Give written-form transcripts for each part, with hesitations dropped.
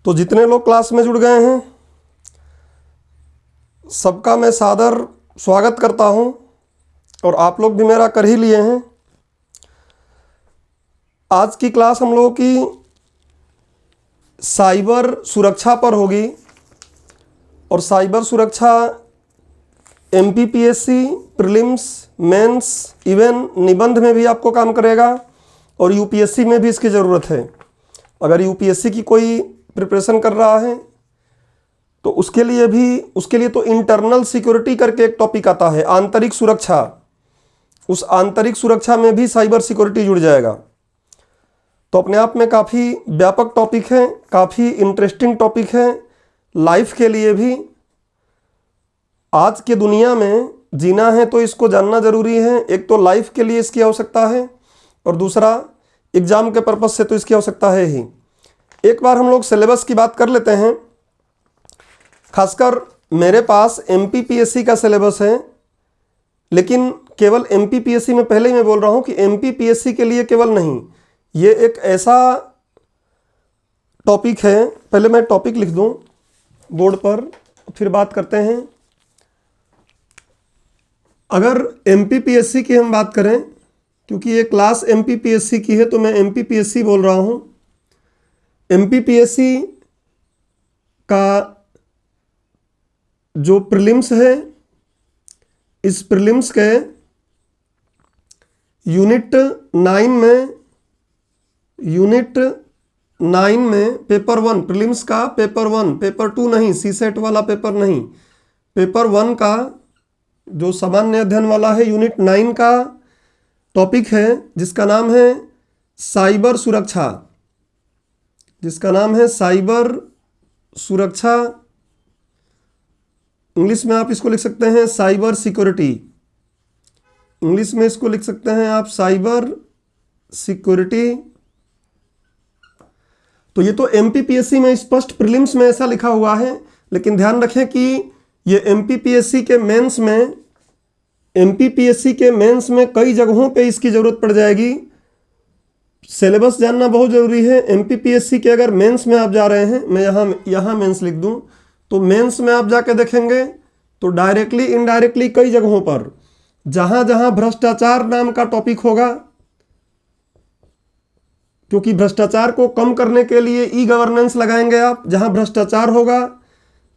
तो जितने लोग क्लास में जुड़ गए हैं सबका मैं सादर स्वागत करता हूं और आप लोग भी मेरा कर ही लिए हैं। आज की क्लास हम लोगों की साइबर सुरक्षा पर होगी और साइबर सुरक्षा एमपीपीएससी, प्रीलिम्स, मेंस, इवन निबंध में भी आपको काम करेगा और यूपीएससी में भी इसकी ज़रूरत है। अगर यूपीएससी की कोई प्रिपरेशन कर रहा है तो उसके लिए तो इंटरनल सिक्योरिटी करके एक टॉपिक आता है, आंतरिक सुरक्षा। उस आंतरिक सुरक्षा में भी साइबर सिक्योरिटी जुड़ जाएगा। तो अपने आप में काफ़ी व्यापक टॉपिक है, काफ़ी इंटरेस्टिंग टॉपिक है। लाइफ के लिए भी आज के दुनिया में जीना है तो इसको जानना ज़रूरी है। एक तो लाइफ के लिए इसकी आवश्यकता है और दूसरा एग्ज़ाम के पर्पज़ से तो इसकी आवश्यकता है ही। एक बार हम लोग सिलेबस की बात कर लेते हैं। खासकर मेरे पास एमपीपीएससी का सिलेबस है, लेकिन केवल एमपीपीएससी में पहले ही मैं बोल रहा हूँ कि एमपीपीएससी के लिए केवल नहीं, ये एक ऐसा टॉपिक है। पहले मैं टॉपिक लिख दूँ बोर्ड पर, फिर बात करते हैं। अगर एमपीपीएससी की हम बात करें, क्योंकि ये क्लास एमपीपीएससी की है तो मैं एमपीपीएससी बोल रहा हूँ। एमपीपीएससी का जो प्रीलिम्स है, इस प्रीलिम्स के यूनिट 9 में पेपर 1, प्रीलिम्स का पेपर 1, पेपर 2 नहीं, सीसेट वाला पेपर नहीं, पेपर 1 का जो सामान्य अध्ययन वाला है, यूनिट 9 का टॉपिक है जिसका नाम है साइबर सुरक्षा, जिसका नाम है साइबर सुरक्षा। इंग्लिश में आप इसको लिख सकते हैं साइबर सिक्योरिटी। इंग्लिश में इसको लिख सकते हैं आप साइबर सिक्योरिटी। तो ये तो एमपीपीएससी में स्पष्ट प्रीलिम्स में ऐसा लिखा हुआ है, लेकिन ध्यान रखें कि ये एमपीपीएससी के मेंस में कई जगहों पे इसकी ज़रूरत पड़ जाएगी। सिलेबस जानना बहुत ज़रूरी है। एमपीपीएससी के अगर मेंस में आप जा रहे हैं, मैं यहाँ मेंस लिख दूँ, तो मेंस में आप जाके देखेंगे तो डायरेक्टली इनडायरेक्टली कई जगहों पर जहाँ जहाँ भ्रष्टाचार नाम का टॉपिक होगा, क्योंकि भ्रष्टाचार को कम करने के लिए ई गवर्नेंस लगाएंगे आप। जहाँ भ्रष्टाचार होगा,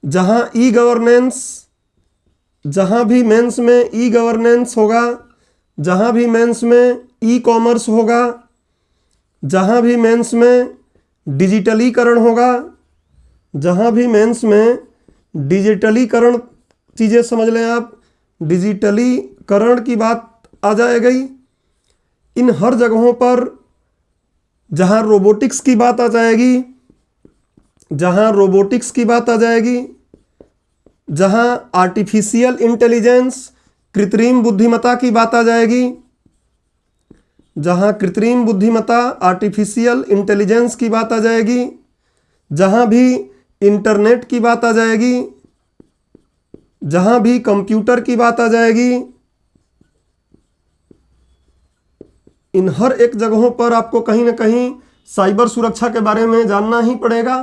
जहाँ ई गवर्नेंस, जहाँ भी मेंस में ई गवर्नेंस होगा, जहाँ भी मेंस में ई कॉमर्स होगा, जहाँ भी मेंस में डिजिटलीकरण होगा, जहाँ भी मेंस में डिजिटलीकरण, चीज़ें समझ लें आप, डिजिटलीकरण की बात आ जाएगी। इन हर जगहों पर जहाँ रोबोटिक्स की बात आ जाएगी, जहाँ आर्टिफिशियल इंटेलिजेंस, कृत्रिम बुद्धिमत्ता की बात आ जाएगी, जहाँ कृत्रिम बुद्धिमत्ता, आर्टिफिशियल इंटेलिजेंस की बात आ जाएगी, जहाँ भी इंटरनेट की बात आ जाएगी, जहाँ भी कंप्यूटर की बात आ जाएगी, इन हर एक जगहों पर आपको कहीं ना कहीं साइबर सुरक्षा के बारे में जानना ही पड़ेगा,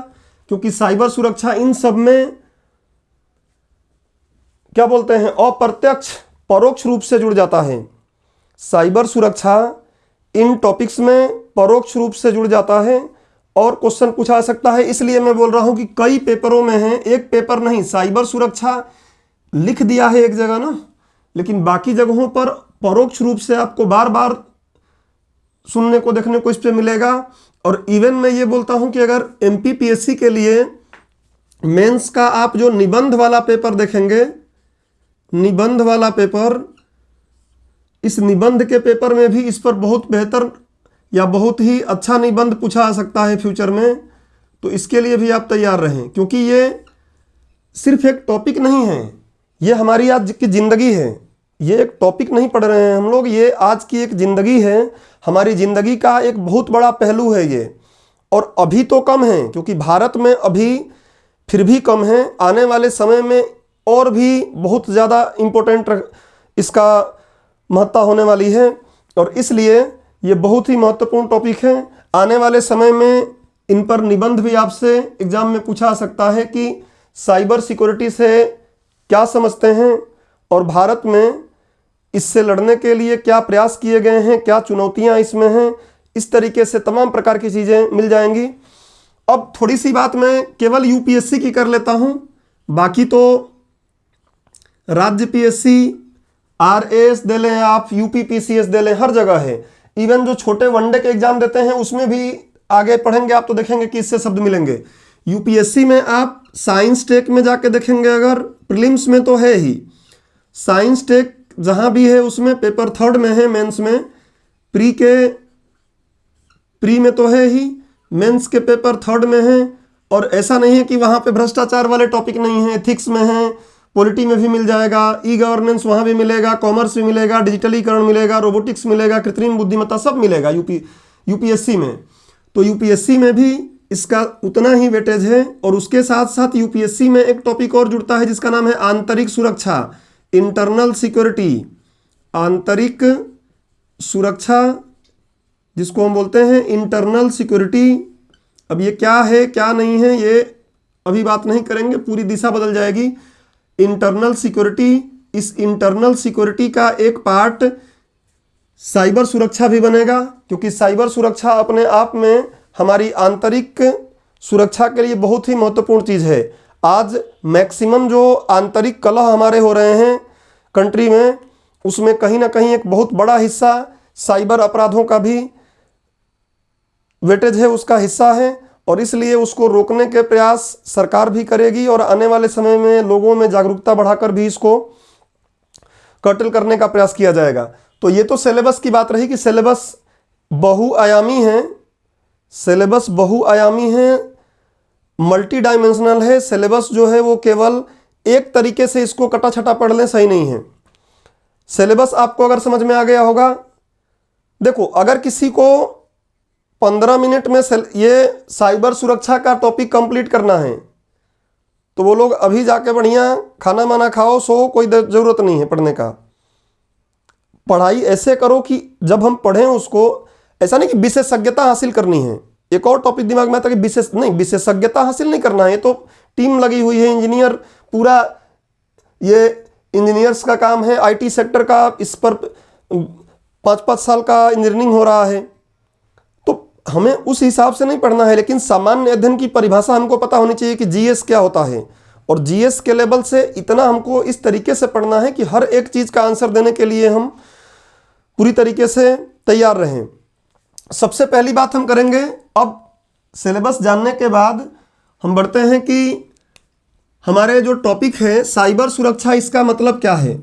क्योंकि साइबर सुरक्षा इन सब में क्या बोलते हैं, अप्रत्यक्ष परोक्ष रूप से जुड़ जाता है। साइबर सुरक्षा इन टॉपिक्स में परोक्ष रूप से जुड़ जाता है और क्वेश्चन पूछा सकता है। इसलिए मैं बोल रहा हूं कि कई पेपरों में है, एक पेपर नहीं। साइबर सुरक्षा लिख दिया है एक जगह ना, लेकिन बाकी जगहों पर परोक्ष रूप से आपको बार बार सुनने को देखने को इस पे मिलेगा। और इवन मैं ये बोलता हूं कि अगर एमपीपीएससी के लिए मेंस का आप जो निबंध वाला पेपर देखेंगे, निबंध वाला पेपर, इस निबंध के पेपर में भी इस पर बहुत बेहतर या बहुत ही अच्छा निबंध पूछा आ सकता है फ्यूचर में। तो इसके लिए भी आप तैयार रहें, क्योंकि ये सिर्फ एक टॉपिक नहीं है, ये हमारी आज की ज़िंदगी है। ये एक टॉपिक नहीं पढ़ रहे हैं हम लोग, ये आज की एक ज़िंदगी है, हमारी ज़िंदगी का एक बहुत बड़ा पहलू है ये। और अभी तो कम है, क्योंकि भारत में अभी फिर भी कम है, आने वाले समय में और भी बहुत ज़्यादा इम्पोर्टेंट इसका महत्ता होने वाली है। और इसलिए ये बहुत ही महत्वपूर्ण टॉपिक है। आने वाले समय में इन पर निबंध भी आपसे एग्जाम में पूछा सकता है कि साइबर सिक्योरिटी से क्या समझते हैं और भारत में इससे लड़ने के लिए क्या प्रयास किए गए हैं, क्या चुनौतियां इसमें हैं, इस तरीके से तमाम प्रकार की चीज़ें मिल जाएंगी। अब थोड़ी सी बात मैं केवल यूपीएससी की कर लेता हूं, बाकी तो राज्य पीएससी, आरएएस दे लें आप, यूपी पीसीएस दे लें, हर जगह है। इवन जो छोटे वनडे के एग्जाम देते हैं उसमें भी आगे पढ़ेंगे आप तो देखेंगे कि इससे शब्द मिलेंगे। यूपीएससी में आप साइंस टेक में जाके देखेंगे, अगर प्रीलिम्स में तो है ही, साइंस टेक जहां भी है उसमें पेपर 3rd में है, मेंस में प्री में तो है ही, मेंस के पेपर 3rd में है। और ऐसा नहीं है कि वहां पे भ्रष्टाचार वाले टॉपिक नहीं है, एथिक्स में है, पॉलिटी में भी मिल जाएगा, ई गवर्नेंस वहाँ भी मिलेगा, कॉमर्स भी मिलेगा, डिजिटलीकरण मिलेगा, रोबोटिक्स मिलेगा, कृत्रिम बुद्धिमत्ता सब मिलेगा यूपीएससी में। तो यूपीएससी में भी इसका उतना ही वेटेज है। और उसके साथ साथ यूपीएससी में एक टॉपिक और जुड़ता है जिसका नाम है आंतरिक सुरक्षा, इंटरनल सिक्योरिटी। आंतरिक सुरक्षा जिसको हम बोलते हैं इंटरनल सिक्योरिटी। अब ये क्या है क्या नहीं है ये अभी बात नहीं करेंगे, पूरी दिशा बदल जाएगी। इंटरनल सिक्योरिटी, इस इंटरनल सिक्योरिटी का एक पार्ट साइबर सुरक्षा भी बनेगा, क्योंकि साइबर सुरक्षा अपने आप में हमारी आंतरिक सुरक्षा के लिए बहुत ही महत्वपूर्ण चीज़ है। आज मैक्सिमम जो आंतरिक कलह हमारे हो रहे हैं कंट्री में, उसमें कहीं ना कहीं एक बहुत बड़ा हिस्सा साइबर अपराधों का भी वेटेज है, उसका हिस्सा है। और इसलिए उसको रोकने के प्रयास सरकार भी करेगी और आने वाले समय में लोगों में जागरूकता बढ़ाकर भी इसको कर्टल करने का प्रयास किया जाएगा। तो ये तो सिलेबस की बात रही कि सिलेबस बहुआयामी है, सिलेबस बहुआयामी है, मल्टी डायमेंशनल है। सिलेबस जो है वो केवल एक तरीके से इसको कटा छटा पढ़ लें सही नहीं है। सिलेबस आपको अगर समझ में आ गया होगा, देखो अगर किसी को 15 मिनट में ये साइबर सुरक्षा का टॉपिक कंप्लीट करना है तो वो लोग अभी जाके बढ़िया खाना माना खाओ, सो, कोई ज़रूरत नहीं है पढ़ने का। पढ़ाई ऐसे करो कि जब हम पढ़ें उसको, ऐसा नहीं कि विशेषज्ञता हासिल करनी है। एक और टॉपिक दिमाग में आता है कि विशेषज्ञता हासिल नहीं करना है, तो टीम लगी हुई है, इंजीनियर पूरा, ये इंजीनियर्स का काम है, आईटी सेक्टर का, इस पर 5-5 साल का इंजीनियरिंग हो रहा है, हमें उस हिसाब से नहीं पढ़ना है। लेकिन सामान्य अध्ययन की परिभाषा हमको पता होनी चाहिए कि जीएस क्या होता है, और जीएस के लेवल से इतना हमको इस तरीके से पढ़ना है कि हर एक चीज़ का आंसर देने के लिए हम पूरी तरीके से तैयार रहें। सबसे पहली बात हम करेंगे, अब सिलेबस जानने के बाद हम बढ़ते हैं कि हमारे जो टॉपिक है साइबर सुरक्षा, इसका मतलब क्या है।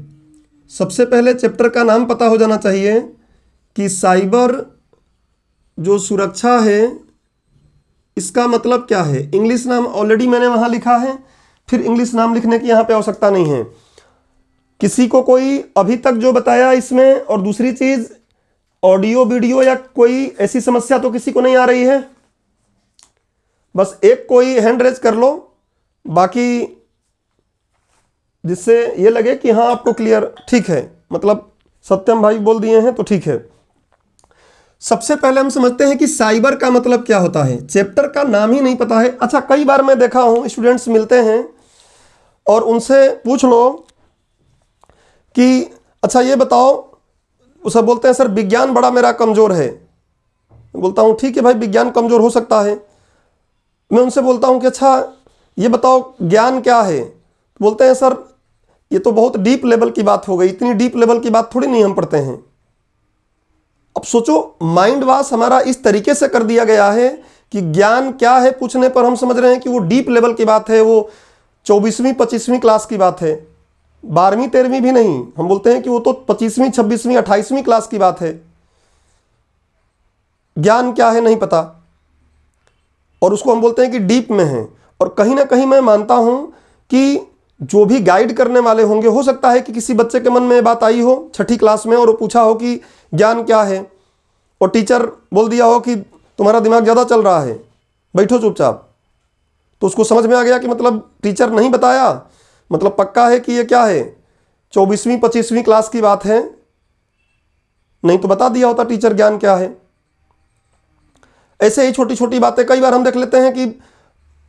सबसे पहले चैप्टर का नाम पता हो जाना चाहिए कि साइबर जो सुरक्षा है इसका मतलब क्या है। इंग्लिश नाम ऑलरेडी मैंने वहाँ लिखा है, फिर इंग्लिश नाम लिखने की यहाँ पे आवश्यकता नहीं है। किसी को कोई अभी तक जो बताया इसमें, और दूसरी चीज़ ऑडियो वीडियो या कोई ऐसी समस्या तो किसी को नहीं आ रही है, बस एक कोई हैंड रेज कर लो, बाकी जिससे ये लगे कि हाँ आपको क्लियर, ठीक है, मतलब सत्यम भाई बोल दिए हैं तो ठीक है। सबसे पहले हम समझते हैं कि साइबर का मतलब क्या होता है। चैप्टर का नाम ही नहीं पता है। अच्छा, कई बार मैं देखा हूं स्टूडेंट्स मिलते हैं और उनसे पूछ लो कि अच्छा ये बताओ, उसे बोलते हैं सर विज्ञान बड़ा मेरा कमज़ोर है। बोलता हूं ठीक है भाई, विज्ञान कमज़ोर हो सकता है। मैं उनसे बोलता हूं कि अच्छा ये बताओ ज्ञान क्या है। बोलते हैं सर ये तो बहुत डीप लेवल की बात हो गई, इतनी डीप लेवल की बात थोड़ी नहीं हम पढ़ते हैं। अब सोचो, माइंड वॉश हमारा इस तरीके से कर दिया गया है कि ज्ञान क्या है पूछने पर हम समझ रहे हैं कि वो डीप लेवल की बात है, वो 24वीं 25वीं क्लास की बात है, 12वीं 13वीं भी नहीं। हम बोलते हैं कि वो तो 25वीं 26वीं 28वीं क्लास की बात है। ज्ञान क्या है नहीं पता, और उसको हम बोलते हैं कि डीप में है। और कहीं ना कहीं मैं मानता हूं कि जो भी गाइड करने वाले होंगे, हो सकता है कि किसी बच्चे के मन में ये बात आई हो 6ठी क्लास में और वो पूछा हो कि ज्ञान क्या है, और टीचर बोल दिया हो कि तुम्हारा दिमाग ज़्यादा चल रहा है, बैठो चुपचाप। तो उसको समझ में आ गया कि मतलब टीचर नहीं बताया, मतलब पक्का है कि ये क्या है, 24वीं 25वीं क्लास की बात है, नहीं तो बता दिया होता टीचर ज्ञान क्या है। ऐसे ही छोटी छोटी बातें कई बार हम देख लेते हैं कि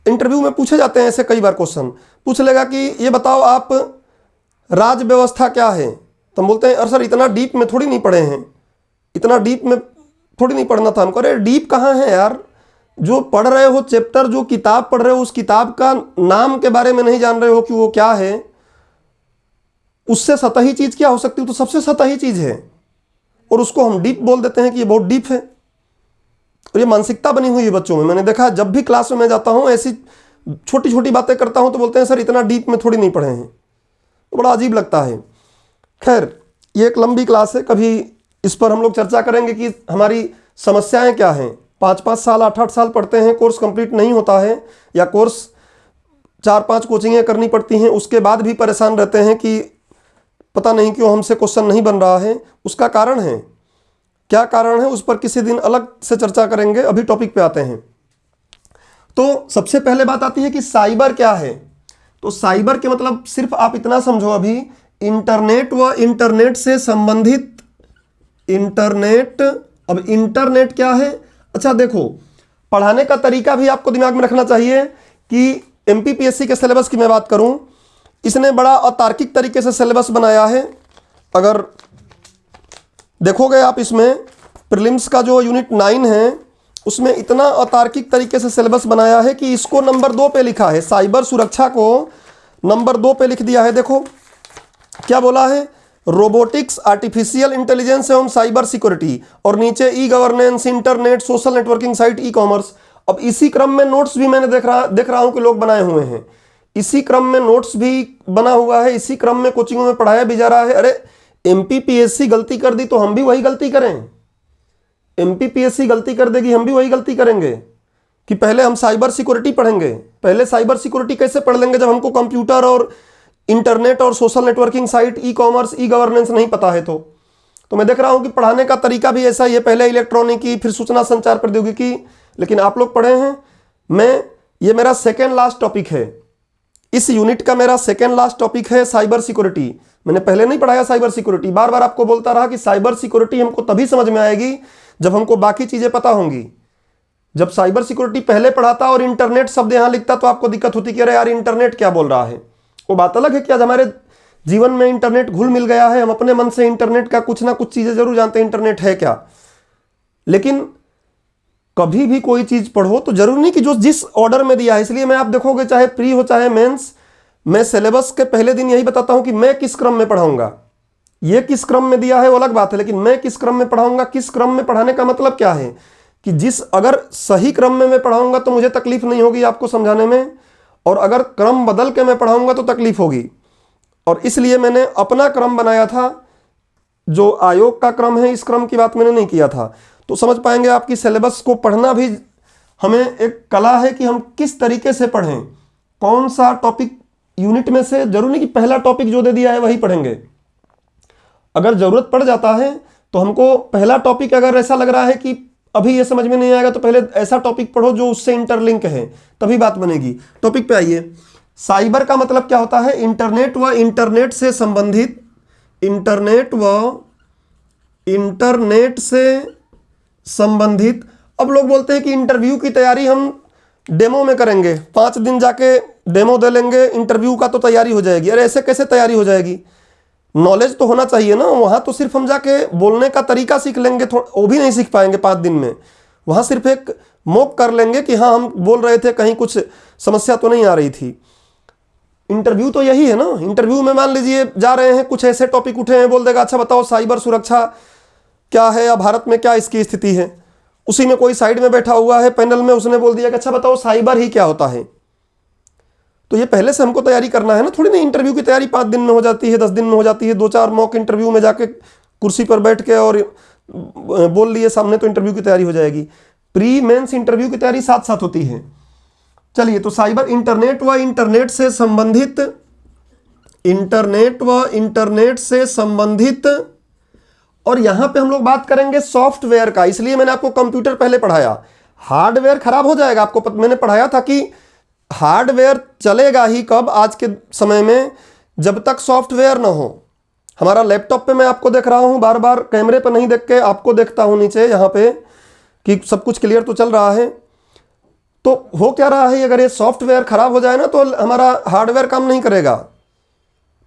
इंटरव्यू में पूछे जाते हैं, ऐसे कई बार क्वेश्चन पूछ लेगा कि ये बताओ आप राज व्यवस्था क्या है, तो हम बोलते हैं अरे सर इतना डीप में थोड़ी नहीं पढ़े हैं, इतना डीप में थोड़ी नहीं पढ़ना था हमको। अरे डीप कहाँ है यार, जो पढ़ रहे हो चैप्टर, जो किताब पढ़ रहे हो उस किताब का नाम के बारे में नहीं जान रहे हो कि वो क्या है, उससे सतही चीज क्या हो सकती है, तो सबसे सतही चीज है और उसको हम डीप बोल देते हैं कि ये बहुत डीप है। और ये मानसिकता बनी हुई है बच्चों में, मैंने देखा जब भी क्लास में मैं जाता हूँ ऐसी छोटी छोटी बातें करता हूँ तो बोलते हैं सर इतना डीप में थोड़ी नहीं पढ़े हैं, तो बड़ा अजीब लगता है। खैर ये एक लंबी क्लास है, कभी इस पर हम लोग चर्चा करेंगे कि हमारी समस्याएं क्या हैं। 5-5 साल 8-8 साल पढ़ते हैं, कोर्स कंप्लीट नहीं होता है, या कोर्स 4-5 कोचिंगें करनी पड़ती हैं, उसके बाद भी परेशान रहते हैं कि पता नहीं क्यों हमसे क्वेश्चन नहीं बन रहा है। उसका कारण है, क्या कारण है उस पर किसी दिन अलग से चर्चा करेंगे, अभी टॉपिक पे आते हैं। तो सबसे पहले बात आती है कि साइबर क्या है। तो साइबर के मतलब सिर्फ आप इतना समझो अभी, इंटरनेट व इंटरनेट से संबंधित, इंटरनेट, अब इंटरनेट क्या है। अच्छा देखो, पढ़ाने का तरीका भी आपको दिमाग में रखना चाहिए कि एमपीपीएससी के सिलेबस की मैं बात करूं, इसने बड़ा अतार्किक तरीके से सिलेबस बनाया है। अगर देखोगे आप इसमें प्रीलिम्स का जो यूनिट 9 है उसमें इतना अतार्किक तरीके से सिलेबस बनाया है कि इसको नंबर 2 पे लिखा है, साइबर सुरक्षा को नंबर 2 पे लिख दिया है। देखो क्या बोला है, रोबोटिक्स, आर्टिफिशियल इंटेलिजेंस एवं साइबर सिक्योरिटी, और नीचे e governance, internet, social networking site, e commerce. अब इसी क्रम में नोट्स भी मैंने देख रहा हूं कि लोग बनाए हुए हैं, इसी क्रम में नोट्स भी बना हुआ है, इसी क्रम में कोचिंगों में पढ़ाया भी जा रहा है। अरे एमपीपीएससी गलती कर दी तो हम भी वही गलती करें, एमपीपीएससी गलती कर देगी हम भी वही गलती करेंगे कि पहले हम साइबर सिक्योरिटी पढ़ेंगे। पहले साइबर सिक्योरिटी कैसे पढ़ लेंगे जब हमको कंप्यूटर और इंटरनेट और social networking site, e commerce, e governance नहीं पता है। तो मैं देख रहा हूं कि पढ़ाने का तरीका भी ऐसा ही है, पहले इलेक्ट्रॉनिकी फिर सूचना संचार प्रौद्योगिकी, लेकिन आप लोग पढ़े हैं। ये मेरा सेकेंड लास्ट टॉपिक है, इस यूनिट का मेरा सेकेंड लास्ट टॉपिक है साइबर सिक्योरिटी। मैंने पहले नहीं पढ़ाया साइबर सिक्योरिटी, बार बार आपको बोलता रहा कि साइबर सिक्योरिटी हमको तभी समझ में आएगी जब हमको बाकी चीजें पता होंगी। जब साइबर सिक्योरिटी पहले पढ़ाता और इंटरनेट शब्द यहां लिखता तो आपको दिक्कत होती कि अरे यार इंटरनेट क्या बोल रहा है। वो बात अलग है कि आज हमारे जीवन में इंटरनेट घुल मिल गया है, हम अपने मन से इंटरनेट का कुछ ना कुछ चीजें जरूर जानते हैं इंटरनेट है क्या, लेकिन कभी भी कोई चीज पढ़ो तो जरूर नहीं कि जो जिस ऑर्डर में दिया है। इसलिए मैं आप देखोगे चाहे प्री हो चाहे मेंस, मैं सिलेबस के पहले दिन यही बताता हूं कि मैं किस क्रम में पढ़ाऊंगा। ये किस क्रम में दिया है वो अलग बात है, लेकिन मैं किस क्रम में पढ़ाऊंगा। किस क्रम में पढ़ाने का मतलब क्या है कि अगर सही क्रम में मैं पढ़ाऊंगा तो मुझे तकलीफ नहीं होगी आपको समझाने में, और अगर क्रम बदल के मैं पढ़ाऊंगा तो तकलीफ होगी। और इसलिए मैंने अपना क्रम बनाया था, जो आयोग का क्रम है इस क्रम की बात मैंने नहीं किया था। तो समझ पाएंगे आपकी सिलेबस को पढ़ना भी हमें एक कला है कि हम किस तरीके से पढ़ें, कौन सा टॉपिक यूनिट में से, जरूरी नहीं कि पहला टॉपिक जो दे दिया है वही पढ़ेंगे। अगर जरूरत पड़ जाता है तो हमको पहला टॉपिक अगर ऐसा लग रहा है कि अभी ये समझ में नहीं आएगा तो पहले ऐसा टॉपिक पढ़ो जो उससे इंटरलिंक है, तभी बात बनेगी। टॉपिक पे आइए। साइबर का मतलब क्या होता है, इंटरनेट व इंटरनेट से संबंधित, इंटरनेट व इंटरनेट से संबंधित। अब लोग बोलते हैं कि इंटरव्यू की तैयारी हम डेमो में करेंगे, 5 दिन जाके डेमो दे लेंगे, इंटरव्यू का तो तैयारी हो जाएगी। अरे ऐसे कैसे तैयारी हो जाएगी, नॉलेज तो होना चाहिए ना। वहां तो सिर्फ हम जाके बोलने का तरीका सीख लेंगे, वो भी नहीं सीख पाएंगे 5 दिन में। वहां सिर्फ एक मॉक कर लेंगे कि हाँ हम बोल रहे थे, कहीं कुछ समस्या तो नहीं आ रही थी। इंटरव्यू तो यही है ना। इंटरव्यू में मान लीजिए जा रहे हैं, कुछ ऐसे टॉपिक उठे हैं, बोल देगा अच्छा बताओ साइबर सुरक्षा क्या है या भारत में क्या इसकी स्थिति है। उसी में कोई साइड में बैठा हुआ है पैनल में, उसने बोल दिया कि अच्छा बताओ साइबर ही क्या होता है। तो ये पहले से हमको तैयारी करना है ना, थोड़ी नहीं इंटरव्यू की तैयारी 5 दिन में हो जाती है, 10 दिन में हो जाती है। 2-4 मॉक इंटरव्यू में जाके कुर्सी पर बैठ के और बोल लिए सामने तो इंटरव्यू की तैयारी हो जाएगी। प्री मेंस इंटरव्यू की तैयारी साथ साथ होती है। चलिए, तो साइबर इंटरनेट व इंटरनेट से संबंधित, इंटरनेट व इंटरनेट से संबंधित, और यहां पे हम लोग बात करेंगे सॉफ्टवेयर का। इसलिए मैंने आपको कंप्यूटर पहले पढ़ाया, हार्डवेयर खराब हो जाएगा। आपको मैंने पढ़ाया था कि हार्डवेयर चलेगा ही कब, आज के समय में, जब तक सॉफ्टवेयर ना हो। हमारा लैपटॉप पे मैं आपको देख रहा हूं, बार बार कैमरे पे नहीं देख के आपको देखता हूं नीचे यहाँ पे कि सब कुछ क्लियर तो चल रहा है। तो हो क्या रहा है, अगर ये सॉफ्टवेयर खराब हो जाए ना तो हमारा हार्डवेयर काम नहीं करेगा।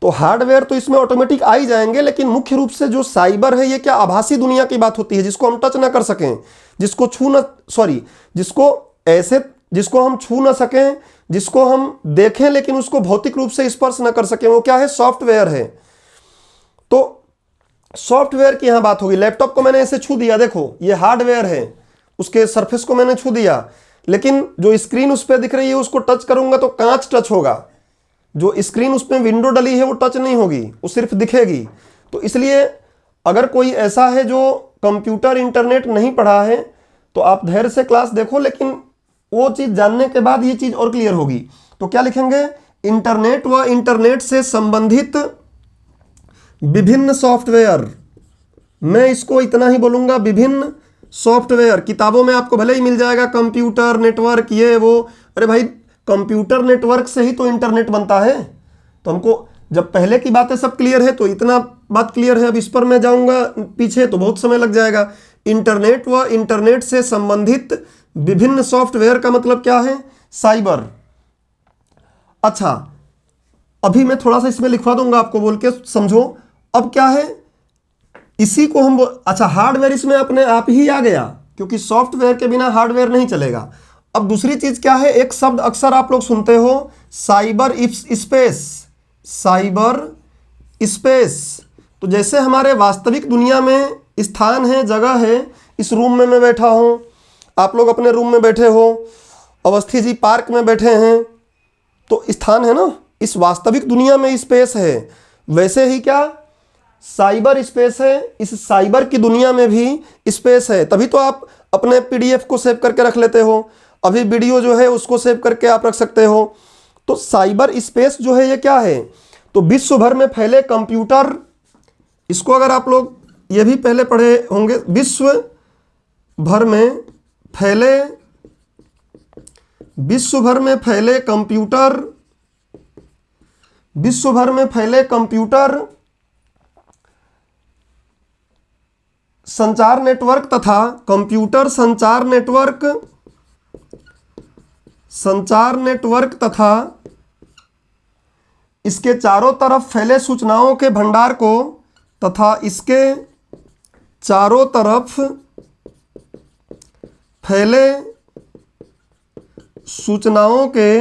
तो हार्डवेयर तो इसमें ऑटोमेटिक आ ही जाएंगे, लेकिन मुख्य रूप से जो साइबर है ये क्या आभासी दुनिया की बात होती है, जिसको हम टच ना कर सकें, जिसको छू ना जिसको हम छू ना सकें, जिसको हम देखें लेकिन उसको भौतिक रूप से स्पर्श ना कर सकें, वो क्या है, सॉफ्टवेयर है। तो सॉफ्टवेयर की यहां बात होगी। लैपटॉप को मैंने ऐसे छू दिया, देखो ये हार्डवेयर है, उसके सरफेस को मैंने छू दिया, लेकिन जो स्क्रीन उस पर दिख रही है उसको टच करूंगा तो कांच टच होगा, जो स्क्रीन उस पर विंडो डली है वो टच नहीं होगी, वो सिर्फ दिखेगी। तो इसलिए अगर कोई ऐसा है जो कंप्यूटर इंटरनेट नहीं पढ़ा है तो आप धैर्य से क्लास देखो, लेकिन वो चीज़ जानने के बाद ये चीज़ और क्लियर होगी। तो क्या लिखेंगे, इंटरनेट व इंटरनेट से संबंधित विभिन्न सॉफ्टवेयर। मैं इसको इतना ही बोलूँगा, विभिन्न सॉफ्टवेयर। किताबों में आपको भले ही मिल जाएगा कंप्यूटर नेटवर्क ये वो, अरे भाई कंप्यूटर नेटवर्क से ही तो इंटरनेट बनता है। तो हमको जब पहले की बातें सब क्लियर है तो इतना बात क्लियर है, अब इस पर मैं जाऊंगा पीछे तो बहुत समय लग जाएगा। इंटरनेट व इंटरनेट से संबंधित विभिन्न सॉफ्टवेयर का मतलब क्या है, साइबर। अच्छा, अभी मैं थोड़ा सा इसमें लिखवा दूंगा आपको, बोल के समझो। अब क्या है, इसी को हम अच्छा हार्डवेयर इसमें अपने आप ही आ गया, क्योंकि सॉफ्टवेयर के बिना हार्डवेयर नहीं चलेगा। अब दूसरी चीज क्या है, एक शब्द अक्सर आप लोग सुनते हो, साइबर स्पेस। साइबर स्पेस, तो जैसे हमारे वास्तविक दुनिया में स्थान है, जगह है। इस रूम में मैं बैठा हूं, आप लोग अपने रूम में बैठे हो, अवस्थी जी पार्क में बैठे हैं, तो स्थान है ना। इस वास्तविक दुनिया में स्पेस है, वैसे ही क्या साइबर स्पेस है, इस साइबर की दुनिया में भी स्पेस है। तभी तो आप अपने पीडीएफ को सेव करके रख लेते हो, अभी वीडियो जो है उसको सेव करके आप रख सकते हो। तो साइबर स्पेस जो है ये क्या है, तो विश्व भर में फैले कंप्यूटर। इसको अगर आप लोग ये भी पहले पढ़े होंगे, विश्व भर में फैले कंप्यूटर, विश्व भर में फैले कंप्यूटर संचार नेटवर्क तथा कंप्यूटर संचार नेटवर्क तथा इसके चारों तरफ फैले सूचनाओं के भंडार को, तथा इसके चारों तरफ फैले सूचनाओं के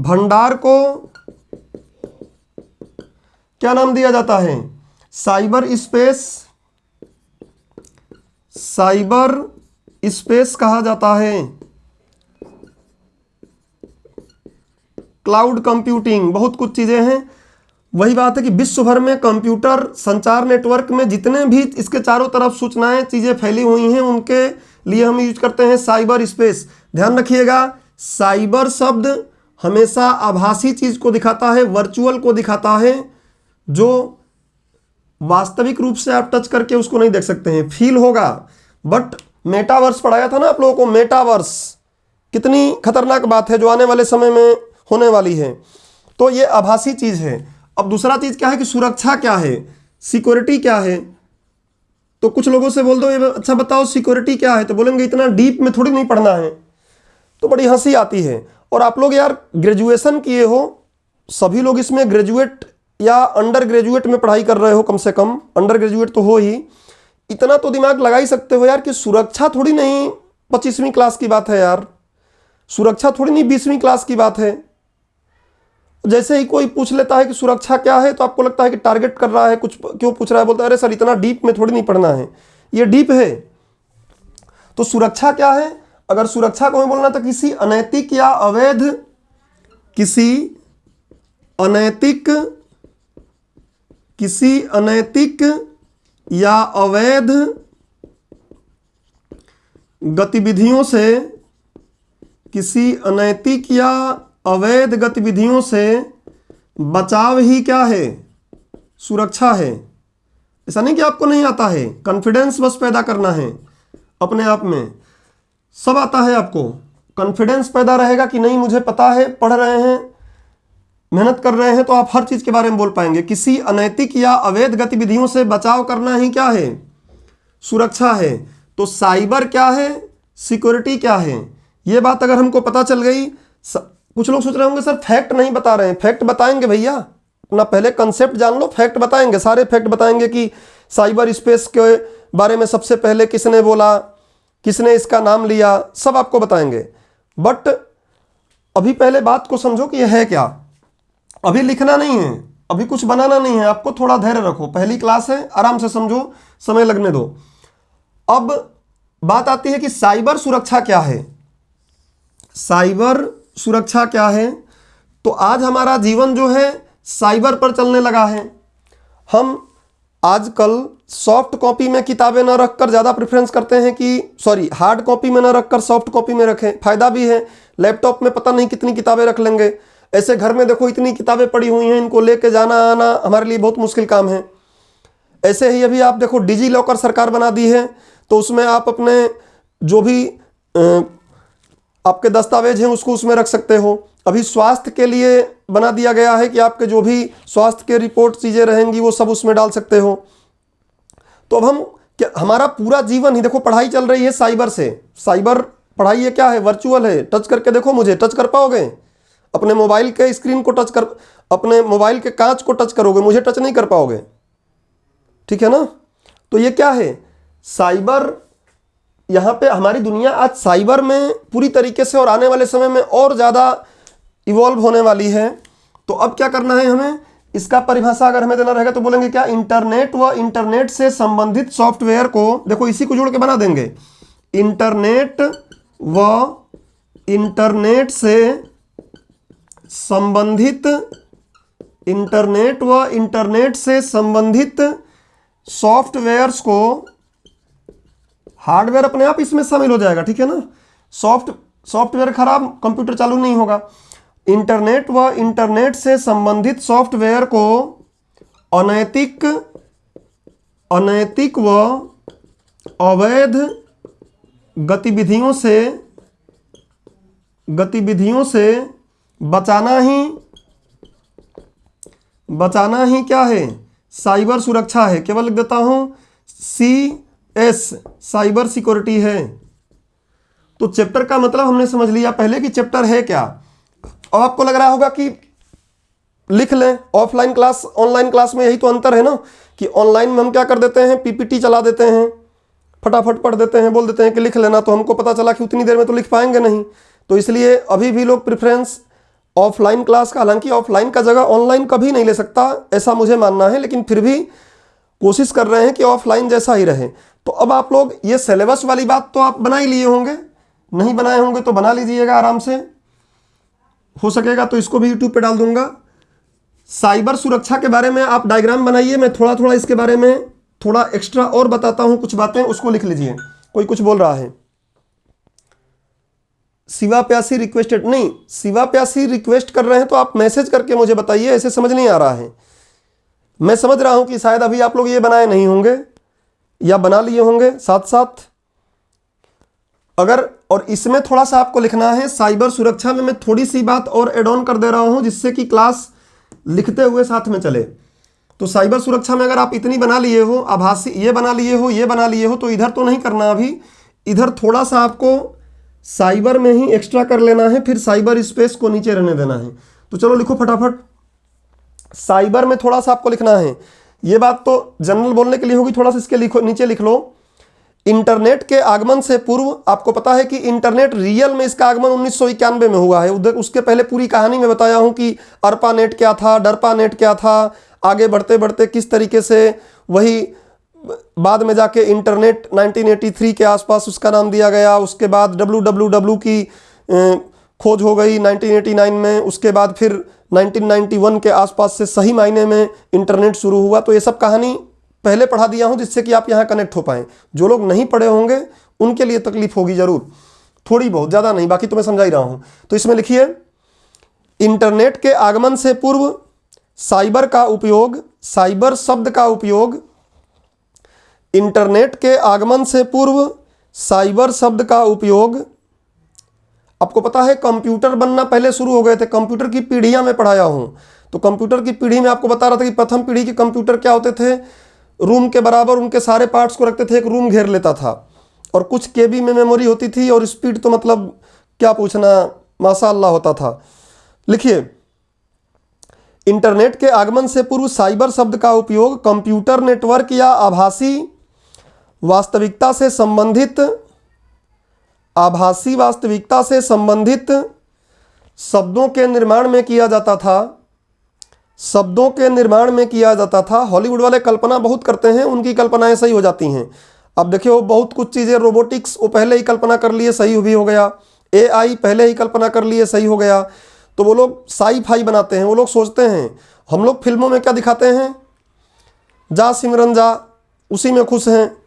भंडार को क्या नाम दिया जाता है, साइबर स्पेस कहा जाता है। क्लाउड कंप्यूटिंग, बहुत कुछ चीजें हैं। वही बात है कि विश्व भर में कंप्यूटर संचार नेटवर्क में जितने भी इसके चारों तरफ सूचनाएं चीजें फैली हुई हैं, उनके लिए हम यूज करते हैं साइबर स्पेस। ध्यान रखिएगा, साइबर शब्द हमेशा आभासी चीज को दिखाता है, वर्चुअल को दिखाता है, जो वास्तविक रूप से आप टच करके उसको नहीं देख सकते हैं, फील होगा। बट मेटावर्स पढ़ाया था ना आप लोगों को, मेटावर्स कितनी खतरनाक बात है जो आने वाले समय में होने वाली है। तो ये आभासी चीज है। अब दूसरा चीज क्या है कि सुरक्षा क्या है, सिक्योरिटी क्या है। तो कुछ लोगों से बोल दो ये अच्छा बताओ सिक्योरिटी क्या है, तो बोलेंगे इतना डीप में थोड़ी नहीं पढ़ना है, तो बड़ी हंसी आती है। और आप लोग यार ग्रेजुएशन किए हो, सभी लोग इसमें ग्रेजुएट या अंडर ग्रेजुएट में पढ़ाई कर रहे हो, कम से कम अंडर ग्रेजुएट तो हो ही, इतना तो दिमाग लगा ही सकते हो यार कि सुरक्षा थोड़ी नहीं 25वीं क्लास की बात है यार, सुरक्षा थोड़ी नहीं 20वीं क्लास की बात है। जैसे ही कोई पूछ लेता है कि सुरक्षा क्या है तो आपको लगता है कि टारगेट कर रहा है, कुछ क्यों पूछ रहा है, बोलता है अरे सर इतना डीप में थोड़ी नहीं पढ़ना है, ये डीप है। तो सुरक्षा क्या है, अगर सुरक्षा को मैं बोलना तो किसी अनैतिक या अवैध, किसी अनैतिक या अवैध गतिविधियों से, किसी अनैतिक या अवैध गतिविधियों से बचाव ही क्या है, सुरक्षा है। ऐसा नहीं कि आपको नहीं आता है, कॉन्फिडेंस बस पैदा करना है अपने आप में, सब आता है आपको। कॉन्फिडेंस पैदा रहेगा कि नहीं मुझे पता है, पढ़ रहे हैं, मेहनत कर रहे हैं, तो आप हर चीज के बारे में बोल पाएंगे। किसी अनैतिक या अवैध गतिविधियों से बचाव करना ही क्या है, सुरक्षा है। तो साइबर क्या है, सिक्योरिटी क्या है, ये बात अगर हमको पता चल गई। कुछ लोग सोच रहे होंगे सर फैक्ट नहीं बता रहे हैं। फैक्ट बताएंगे भैया, अपना पहले कंसेप्ट जान लो, फैक्ट बताएंगे, सारे फैक्ट बताएंगे कि साइबर स्पेस के बारे में सबसे पहले किसने बोला, किसने इसका नाम लिया, सब आपको बताएंगे। बट अभी पहले बात को समझो कि यह है क्या। अभी लिखना नहीं है, अभी कुछ बनाना नहीं है, आपको थोड़ा धैर्य रखो, पहली क्लास है, आराम से समझो, समय लगने दो। अब बात आती है कि साइबर सुरक्षा क्या है। साइबर सुरक्षा क्या है, तो आज हमारा जीवन जो है साइबर पर चलने लगा है। हम आजकल सॉफ्ट कॉपी में किताबें न रखकर ज़्यादा प्रेफरेंस करते हैं कि हार्ड कॉपी में न रखकर सॉफ्ट कॉपी में रखें, फ़ायदा भी है। लैपटॉप में पता नहीं कितनी किताबें रख लेंगे, ऐसे घर में देखो इतनी किताबें पड़ी हुई हैं, इनको लेके जाना आना हमारे लिए बहुत मुश्किल काम है। ऐसे ही अभी आप देखो डिजी लॉकर सरकार बना दी है, तो उसमें आप अपने जो भी आपके दस्तावेज हैं उसको उसमें रख सकते हो। अभी स्वास्थ्य के लिए बना दिया गया है कि आपके जो भी स्वास्थ्य के रिपोर्ट चीज़ें रहेंगी वो सब उसमें डाल सकते हो। तो अब हम क्या, हमारा पूरा जीवन ही देखो पढ़ाई चल रही है साइबर से। साइबर पढ़ाई ये क्या है, वर्चुअल है। टच करके देखो, मुझे टच कर पाओगे? अपने मोबाइल के स्क्रीन को टच कर, अपने मोबाइल के कांच को टच करोगे, मुझे टच नहीं कर पाओगे, ठीक है ना। तो ये क्या है, साइबर। यहाँ पे हमारी दुनिया आज साइबर में पूरी तरीके से और आने वाले समय में और ज़्यादा इवॉल्व होने वाली है। तो अब क्या करना है हमें, इसका परिभाषा अगर हमें देना रहेगा तो बोलेंगे क्या, इंटरनेट व इंटरनेट से संबंधित सॉफ्टवेयर को, देखो इसी को जोड़ के बना देंगे, इंटरनेट व इंटरनेट से संबंधित, इंटरनेट व इंटरनेट से संबंधित सॉफ्टवेयर्स को, हार्डवेयर अपने आप इसमें शामिल हो जाएगा, ठीक है ना। सॉफ्टवेयर खराब, कंप्यूटर चालू नहीं होगा। इंटरनेट व इंटरनेट से संबंधित सॉफ्टवेयर को अनैतिक व अवैध गतिविधियों से बचाना ही क्या है, साइबर सुरक्षा है। केवल लिख देता हूं CS, साइबर सिक्योरिटी है। तो चैप्टर का मतलब हमने समझ लिया पहले कि चैप्टर है क्या। अब आपको लग रहा होगा कि लिख लें, ऑफलाइन क्लास ऑनलाइन क्लास में यही तो अंतर है ना, कि ऑनलाइन में हम क्या कर देते हैं, PPT चला देते हैं, फटाफट पढ़ देते हैं, बोल देते हैं कि लिख लेना, तो हमको पता चला कि उतनी देर में तो लिख पाएंगे नहीं। तो इसलिए अभी भी लोग प्रेफरेंस ऑफलाइन क्लास का, हालांकि ऑफलाइन का जगह ऑनलाइन कभी नहीं ले सकता, ऐसा मुझे मानना है, लेकिन फिर भी कोशिश कर रहे हैं कि ऑफलाइन जैसा ही रहे। तो अब आप लोग ये सिलेबस वाली बात तो आप बना ही लिए होंगे, नहीं बनाए होंगे तो बना लीजिएगा आराम से, हो सकेगा तो इसको भी यूट्यूब पे डाल दूंगा। साइबर सुरक्षा के बारे में आप डायग्राम बनाइए, मैं थोड़ा थोड़ा इसके बारे में थोड़ा एक्स्ट्रा और बताता हूं, कुछ बातें उसको लिख लीजिए। कोई कुछ बोल रहा है, शिवा प्यासी रिक्वेस्टेड, नहीं शिवा प्यासी रिक्वेस्ट कर रहे हैं तो आप मैसेज करके मुझे बताइए, ऐसे समझ नहीं आ रहा है। मैं समझ रहा हूं कि शायद अभी आप लोग ये बनाए नहीं होंगे या बना लिए होंगे साथ साथ। अगर, और इसमें थोड़ा सा आपको लिखना है, साइबर सुरक्षा में मैं थोड़ी सी बात और एड ऑन कर दे रहा हूं जिससे कि क्लास लिखते हुए साथ में चले। तो साइबर सुरक्षा में अगर आप इतनी बना लिए हो, आभासी ये बना लिए हो, ये बना लिए हो, तो इधर तो नहीं करना अभी, इधर थोड़ा सा आपको साइबर में ही एक्स्ट्रा कर लेना है, फिर साइबर स्पेस को नीचे रहने देना है। तो चलो लिखो फटाफट, साइबर में थोड़ा सा आपको लिखना है। ये बात तो जनरल बोलने के लिए होगी, थोड़ा सा इसके लिखो, नीचे लिख लो। इंटरनेट के आगमन से पूर्व, आपको पता है कि इंटरनेट रियल में इसका आगमन 1991 में हुआ है। उधर उसके पहले पूरी कहानी में बताया हूं कि अरपा नेट क्या था, डरपा नेट क्या था, आगे बढ़ते बढ़ते किस तरीके से वही बाद में जाके इंटरनेट 1983 के आसपास उसका नाम दिया गया। उसके बाद www की खोज हो गई 1989 में। उसके बाद फिर 1991 के आसपास से सही मायने में इंटरनेट शुरू हुआ। तो ये सब कहानी पहले पढ़ा दिया हूं जिससे कि आप यहाँ कनेक्ट हो पाएँ। जो लोग नहीं पढ़े होंगे उनके लिए तकलीफ होगी ज़रूर, थोड़ी बहुत, ज़्यादा नहीं, बाकी तो मैं समझा ही रहा हूँ। तो इसमें लिखिए, इंटरनेट के आगमन से पूर्व साइबर का उपयोग, साइबर शब्द का उपयोग, इंटरनेट के आगमन से पूर्व साइबर शब्द का उपयोग, आपको पता है कंप्यूटर बनना पहले शुरू हो गए थे। कंप्यूटर की पीढ़ियां मैं पढ़ाया हूं, तो कंप्यूटर की पीढ़ी में आपको बता रहा था कि प्रथम पीढ़ी के कंप्यूटर क्या होते थे, रूम के बराबर उनके सारे पार्ट्स को रखते थे, एक रूम घेर लेता था। और कुछ केबी में मेमोरी होती थी और स्पीड तो मतलब क्या पूछना, माशाअल्लाह होता था। लिखिए, इंटरनेट के आगमन से पूर्व साइबर शब्द का उपयोग कंप्यूटर नेटवर्क या आभासी वास्तविकता से संबंधित शब्दों के निर्माण में किया जाता था। हॉलीवुड वाले कल्पना बहुत करते हैं, उनकी कल्पनाएं सही हो जाती हैं। अब देखिए, वो बहुत कुछ चीज़ें, रोबोटिक्स वो पहले ही कल्पना कर लिए, सही भी हो गया। AI पहले ही कल्पना कर लिए, सही हो गया। तो वो लोग साई फाई बनाते हैं, वो लोग सोचते हैं। हम लोग फिल्मों में क्या दिखाते हैं, जा सिमरन जा, उसी में खुश हैं।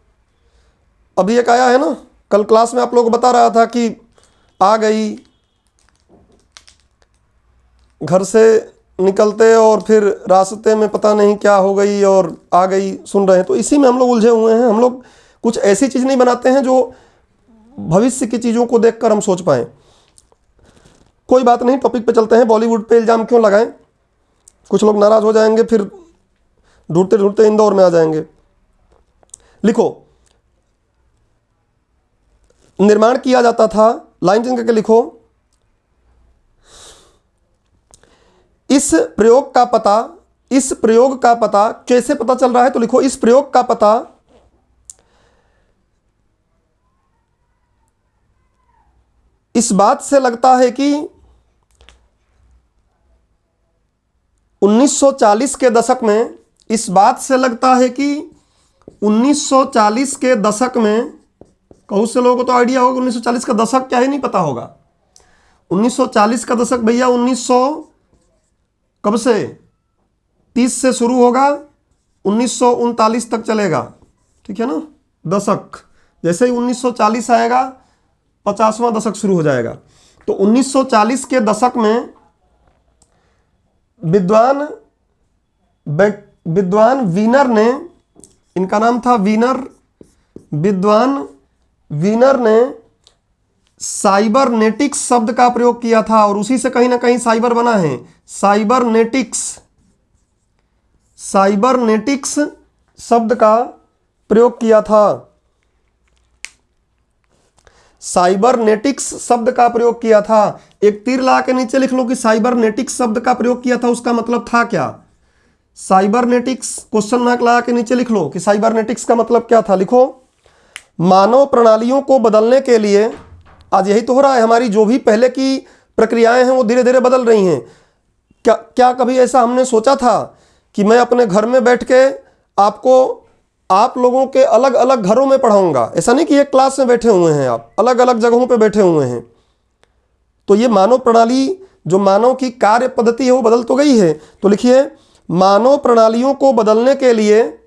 अभी एक आया है ना, कल क्लास में आप लोग बता रहा था कि आ गई, घर से निकलते और फिर रास्ते में पता नहीं क्या हो गई और आ गई, सुन रहे हैं। तो इसी में हम लोग उलझे हुए हैं। हम लोग कुछ ऐसी चीज़ नहीं बनाते हैं जो भविष्य की चीज़ों को देखकर हम सोच पाएँ। कोई बात नहीं, टॉपिक पे चलते हैं। बॉलीवुड पे इल्ज़ाम क्यों लगाएं, कुछ लोग नाराज़ हो जाएंगे, फिर ढूंढते ढूंढते इंदौर में आ जाएंगे। लिखो, निर्माण किया जाता था, लाइन चेंज करके लिखो। इस प्रयोग का पता कैसे पता चल रहा है, तो लिखो, इस प्रयोग का पता इस बात से लगता है कि 1940 के दशक में, के दशक में, बहुत से लोगों को तो आइडिया होगा 1940 का दशक क्या ही नहीं पता होगा। 1940 का दशक भैया 1900 कब से 30 से शुरू होगा, 1939 तक चलेगा, ठीक है ना। दशक जैसे ही 1940 आएगा 50वां दशक शुरू हो जाएगा। तो 1940 के दशक में विद्वान वीनर ने, इनका नाम था विद्वान वीनर ने साइबरनेटिक्स शब्द का प्रयोग किया था, और उसी से कहीं ना कहीं साइबर बना है। साइबरनेटिक्स शब्द का प्रयोग किया था। साइबरनेटिक्स शब्द का प्रयोग किया था। एक तीर ला के नीचे लिख लो कि साइबरनेटिक्स शब्द का प्रयोग किया था, उसका मतलब था क्या। साइबरनेटिक्स क्वेश्चन मार्क लगा के नीचे लिख लो कि साइबरनेटिक्स का मतलब क्या था। लिखो, मानव प्रणालियों को बदलने के लिए, आज यही तो हो रहा है, हमारी जो भी पहले की प्रक्रियाएं हैं वो धीरे धीरे बदल रही हैं। क्या कभी ऐसा हमने सोचा था कि मैं अपने घर में बैठ के आप लोगों के अलग अलग घरों में पढ़ाऊंगा। ऐसा नहीं कि एक क्लास में बैठे हुए हैं, आप अलग अलग जगहों पे बैठे हुए हैं। तो ये मानव प्रणाली, जो मानव की कार्य पद्धति है वो बदल तो गई है। तो लिखिए, मानव प्रणालियों को बदलने के लिए,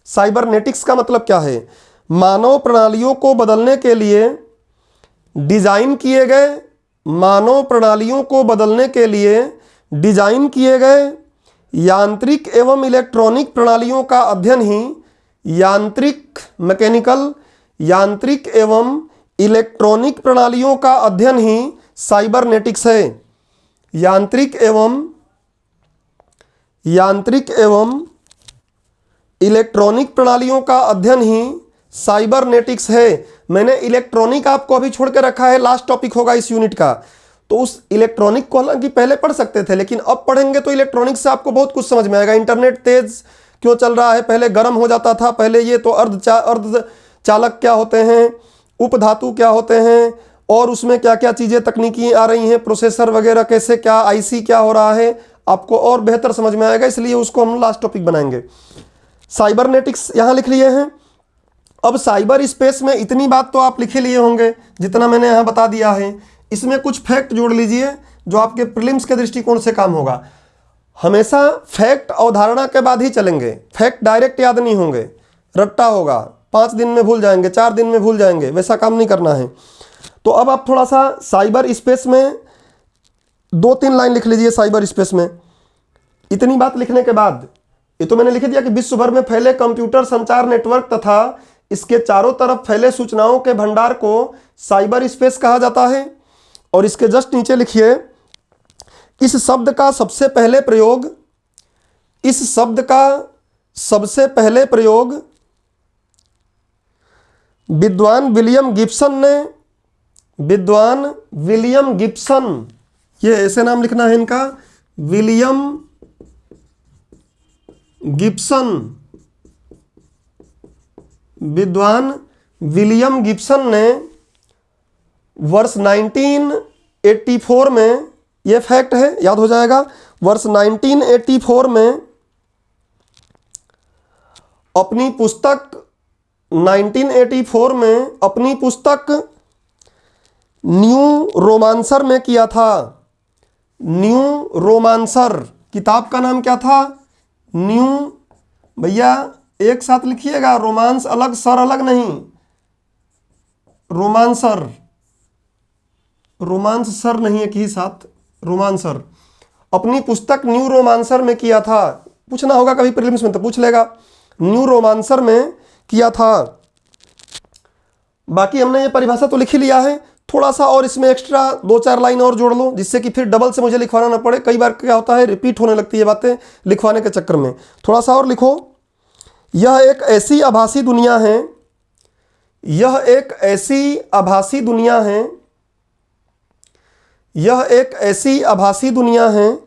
साइबरनेटिक्स का मतलब क्या है, मानव प्रणालियों को बदलने के लिए डिजाइन किए गए, मानव प्रणालियों को बदलने के लिए डिजाइन किए गए यांत्रिक एवं इलेक्ट्रॉनिक प्रणालियों का अध्ययन ही यांत्रिक एवं इलेक्ट्रॉनिक प्रणालियों का अध्ययन ही साइबरनेटिक्स है। यांत्रिक एवं इलेक्ट्रॉनिक प्रणालियों का अध्ययन ही साइबरनेटिक्स है। मैंने इलेक्ट्रॉनिक आपको अभी छोड़ के रखा है, लास्ट टॉपिक होगा इस यूनिट का। तो उस इलेक्ट्रॉनिक को हालांकि पहले पढ़ सकते थे, लेकिन अब पढ़ेंगे तो इलेक्ट्रॉनिक से आपको बहुत कुछ समझ में आएगा। इंटरनेट तेज क्यों चल रहा है, पहले गर्म हो जाता था, पहले ये तो अर्धचालक क्या होते हैं, उपधातु क्या होते हैं, और उसमें क्या क्या चीज़ें तकनीकी आ रही हैं, प्रोसेसर वगैरह कैसे, क्या आईसी क्या हो रहा है, आपको और बेहतर समझ में आएगा। इसलिए उसको हम लास्ट टॉपिक बनाएंगे। साइबरनेटिक्स यहाँ लिख लिए हैं। अब साइबर स्पेस में इतनी बात तो आप लिखे लिए होंगे जितना मैंने यहाँ बता दिया है। इसमें कुछ फैक्ट जोड़ लीजिए जो आपके प्रीलिम्स के दृष्टिकोण से काम होगा। हमेशा फैक्ट अवधारणा के बाद ही चलेंगे, फैक्ट डायरेक्ट याद नहीं होंगे, रट्टा होगा, 5 दिन में भूल जाएंगे, 4 दिन में भूल जाएंगे, वैसा काम नहीं करना है। तो अब आप थोड़ा सा साइबर स्पेस में 2-3 लाइन लिख लीजिए। साइबर स्पेस में इतनी बात लिखने के बाद, ये तो मैंने लिख दिया कि विश्व भर में फैले कंप्यूटर संचार नेटवर्क तथा इसके चारों तरफ फैले सूचनाओं के भंडार को साइबर स्पेस कहा जाता है। और इसके जस्ट नीचे लिखिए, इस शब्द का सबसे पहले प्रयोग विद्वान विलियम गिब्सन ने, विद्वान विलियम गिब्सन, ये ऐसे नाम लिखना है इनका, विलियम गिब्सन, विद्वान विलियम गिब्सन ने वर्ष 1984 में, ये फैक्ट है याद हो जाएगा, वर्ष 1984 में अपनी पुस्तक 1984 में अपनी पुस्तक न्यू रोमांसर में किया था। न्यू रोमांसर किताब का नाम क्या था? न्यू, भैया एक साथ लिखिएगा, रोमांस अलग सर अलग नहीं, रोमांसर, रोमांस सर नहीं एक ही साथ, रोमांसर। अपनी पुस्तक न्यू रोमांसर में किया था, पूछना होगा कभी प्रीलिम्स में तो पूछ लेगा, न्यू रोमांसर में किया था। बाकी हमने ये परिभाषा तो लिख ही लिया है, थोड़ा सा और इसमें एक्स्ट्रा 2-4 लाइन और जोड़ लो, जिससे कि फिर डबल से मुझे लिखवाना ना पड़े। कई बार क्या होता है, रिपीट होने लगती है बातें लिखवाने के चक्कर में। थोड़ा सा और लिखो, यह एक ऐसी आभासी दुनिया है, यह एक ऐसी आभासी दुनिया है, यह एक ऐसी आभासी दुनिया है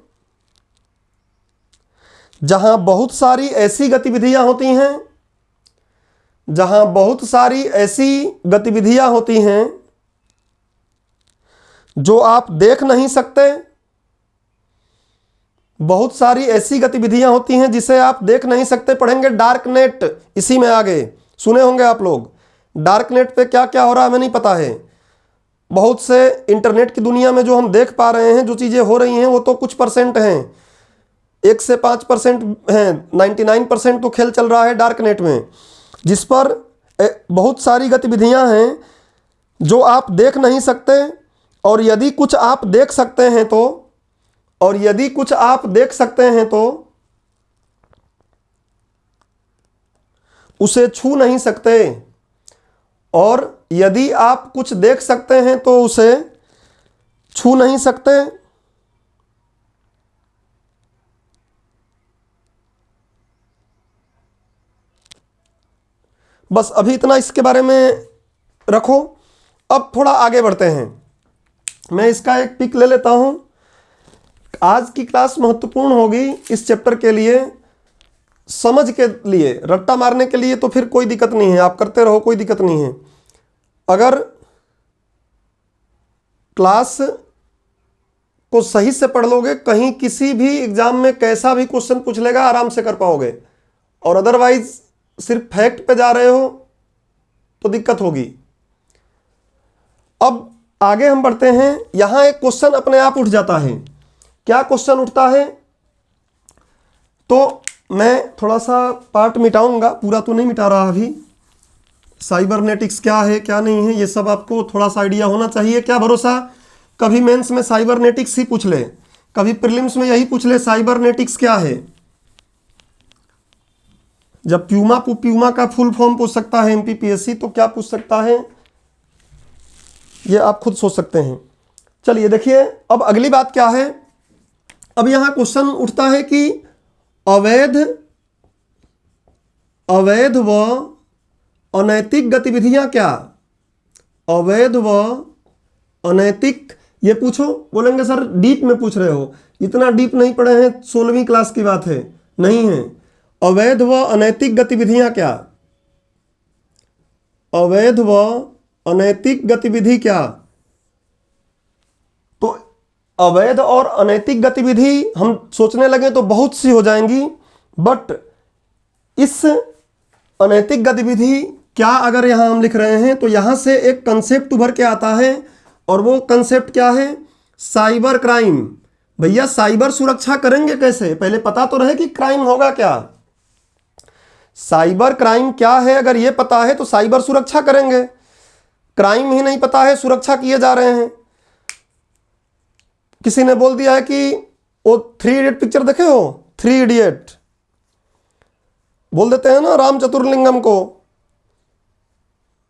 जहां बहुत सारी ऐसी गतिविधियां होती हैं, जहां बहुत सारी ऐसी गतिविधियां होती हैं जो आप देख नहीं सकते, बहुत सारी ऐसी गतिविधियां होती हैं जिसे आप देख नहीं सकते। पढ़ेंगे डार्क नेट, इसी में आगे सुने होंगे आप लोग, डार्क नेट पे क्या क्या हो रहा है हमें नहीं पता है। बहुत से इंटरनेट की दुनिया में जो हम देख पा रहे हैं, जो चीज़ें हो रही हैं, वो तो कुछ परसेंट हैं, 1 से 5% हैं, 99% तो खेल चल रहा है डार्क नेट में, जिस पर बहुत सारी गतिविधियां हैं जो आप देख नहीं सकते। और यदि कुछ आप देख सकते हैं तो, और यदि कुछ आप देख सकते हैं तो उसे छू नहीं सकते, और यदि आप कुछ देख सकते हैं तो उसे छू नहीं सकते। बस अभी इतना इसके बारे में रखो। अब थोड़ा आगे बढ़ते हैं, मैं इसका एक पिक ले लेता हूं। आज की क्लास महत्वपूर्ण होगी इस चैप्टर के लिए, समझ के लिए, रट्टा मारने के लिए तो फिर कोई दिक्कत नहीं है, आप करते रहो, कोई दिक्कत नहीं है। अगर क्लास को सही से पढ़ लोगे, कहीं किसी भी एग्जाम में कैसा भी क्वेश्चन पूछ लेगा, आराम से कर पाओगे। और अदरवाइज सिर्फ फैक्ट पे जा रहे हो तो दिक्कत होगी। अब आगे हम बढ़ते हैं। यहां एक क्वेश्चन अपने आप उठ जाता है। क्या क्वेश्चन उठता है? तो मैं थोड़ा सा पार्ट मिटाऊंगा, पूरा तो नहीं मिटा रहा अभी। साइबरनेटिक्स क्या है क्या नहीं है ये सब आपको थोड़ा सा आइडिया होना चाहिए। क्या भरोसा कभी मेंस में साइबरनेटिक्स ही पूछ ले, कभी प्रीलिम्स में यही पूछ ले साइबरनेटिक्स क्या है। जब प्यूमा का फुल फॉर्म पूछ सकता है एमपीपीएससी, तो क्या पूछ सकता है ये आप खुद सोच सकते हैं। चलिए देखिए, अब अगली बात क्या है। अब यहां क्वेश्चन उठता है कि अवैध व अनैतिक गतिविधियां क्या, अवैध व अनैतिक, ये पूछो, बोलेंगे सर डीप में पूछ रहे हो, इतना डीप नहीं पढ़े हैं, 16वीं क्लास की बात है, नहीं है। अवैध व अनैतिक गतिविधियां क्या, अवैध व अनैतिक गतिविधि क्या। तो अवैध और अनैतिक गतिविधि हम सोचने लगे तो बहुत सी हो जाएंगी, बट इस अनैतिक गतिविधि क्या अगर यहां हम लिख रहे हैं तो यहां से एक कंसेप्ट उभर के आता है, और वो कंसेप्ट क्या है? Cyber crime. भैया साइबर सुरक्षा करेंगे कैसे, पहले पता तो रहे कि क्राइम होगा क्या। साइबर क्राइम क्या है अगर ये पता है तो साइबर सुरक्षा करेंगे। क्राइम ही नहीं पता है, सुरक्षा किए जा रहे हैं। किसी ने बोल दिया है कि वो 3 इडियट पिक्चर देखे हो, 3 इडियट, बोल देते हैं ना राम चतुर्लिंगम को,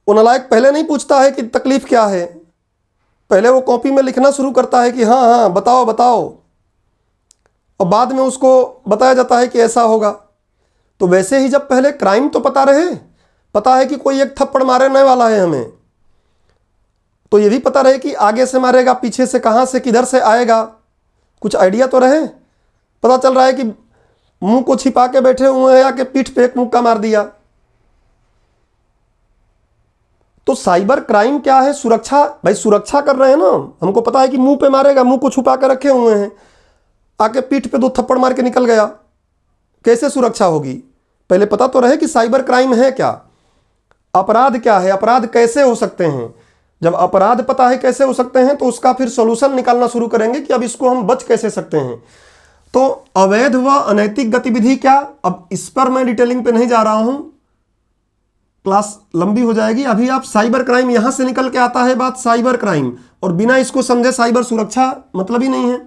वो नालायक पहले नहीं पूछता है कि तकलीफ क्या है, पहले वो कॉपी में लिखना शुरू करता है कि हाँ हाँ बताओ बताओ, और बाद में उसको बताया जाता है कि ऐसा होगा। तो वैसे ही जब पहले क्राइम तो पता है कि कोई एक थप्पड़ मारने वाला है हमें, तो ये भी पता रहे कि आगे से मारेगा, पीछे से, कहाँ से, किधर से आएगा, कुछ आइडिया तो रहे। पता चल रहा है कि मुंह को छिपा के बैठे हुए हैं, आके पीठ पे एक मुक्का मार दिया। तो साइबर क्राइम क्या है? सुरक्षा। भाई सुरक्षा कर रहे हैं ना, हमको पता है कि मुंह पे मारेगा, मुंह को छुपा के रखे हुए हैं, आके पीठ पे 2 थप्पड़ मार के निकल गया, कैसे सुरक्षा होगी? पहले पता तो रहे कि साइबर क्राइम है क्या, अपराध क्या है, अपराध कैसे हो सकते हैं। जब अपराध पता है कैसे हो सकते हैं तो उसका फिर सॉल्यूशन निकालना शुरू करेंगे कि अब इसको हम बच कैसे सकते हैं। तो अवैध व अनैतिक गतिविधि क्या, अब इस पर मैं डिटेलिंग पे नहीं जा रहा हूं, क्लास लंबी हो जाएगी। अभी आप साइबर क्राइम, यहां से निकल के आता है बात साइबर क्राइम, और बिना इसको समझे साइबर सुरक्षा मतलब ही नहीं है।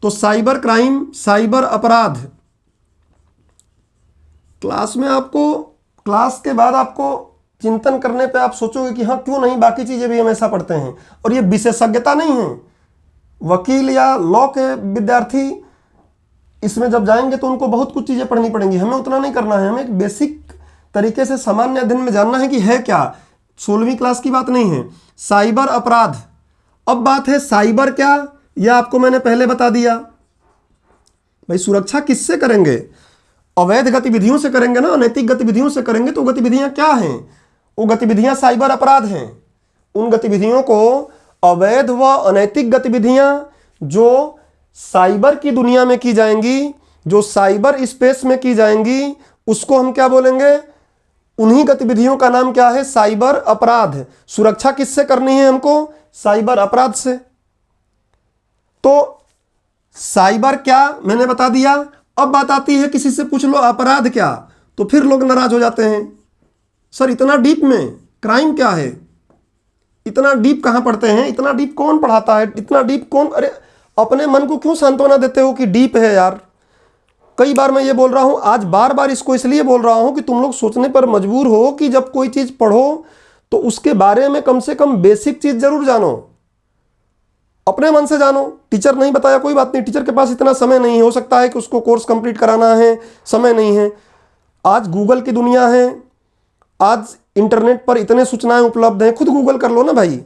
तो साइबर क्राइम, साइबर अपराध, क्लास में आपको, क्लास के बाद आपको चिंतन करने पे आप सोचोगे कि हाँ क्यों नहीं, बाकी चीजें भी हमेशा पढ़ते हैं। और ये विशेषज्ञता नहीं है, वकील या लॉ के विद्यार्थी इसमें जब जाएंगे तो उनको बहुत कुछ चीजें पढ़नी पड़ेंगी, हमें उतना नहीं करना है। हमें एक बेसिक तरीके से सामान्य अध्ययन में जानना है कि है क्या। 16वीं क्लास की बात नहीं है। साइबर अपराध, अब बात है साइबर क्या, यह आपको मैंने पहले बता दिया। भाई सुरक्षा किससे करेंगे? अवैध गतिविधियों से करेंगे ना, अनैतिक गतिविधियों से करेंगे। तो गतिविधियां क्या हैं? वो गतिविधियां साइबर अपराध हैं। उन गतिविधियों को, अवैध व अनैतिक गतिविधियां जो साइबर की दुनिया में की जाएंगी, जो साइबर स्पेस में की जाएंगी, उसको हम क्या बोलेंगे? उन्हीं गतिविधियों का नाम क्या है? साइबर अपराध। सुरक्षा किससे करनी है हमको? साइबर अपराध से। तो साइबर क्या मैंने बता दिया। अब बात आती है, किसी से पूछ लो अपराध क्या, तो फिर लोग नाराज हो जाते हैं, सर इतना डीप में क्राइम क्या है, इतना डीप कहां पढ़ते हैं, इतना डीप कौन पढ़ाता है, इतना डीप कौन। अरे अपने मन को क्यों सांत्वना देते हो कि डीप है यार। कई बार मैं ये बोल रहा हूं, आज बार बार इसको इसलिए बोल रहा हूं कि तुम लोग सोचने पर मजबूर हो कि जब कोई चीज पढ़ो तो उसके बारे में कम से कम बेसिक चीज जरूर जानो, अपने मन से जानो। टीचर नहीं बताया कोई बात नहीं, टीचर के पास इतना समय नहीं हो सकता है कि उसको कोर्स कंप्लीट कराना है, समय नहीं है। आज गूगल की दुनिया है, आज इंटरनेट पर इतने सूचनाएं उपलब्ध हैं, खुद गूगल कर लो ना भाई।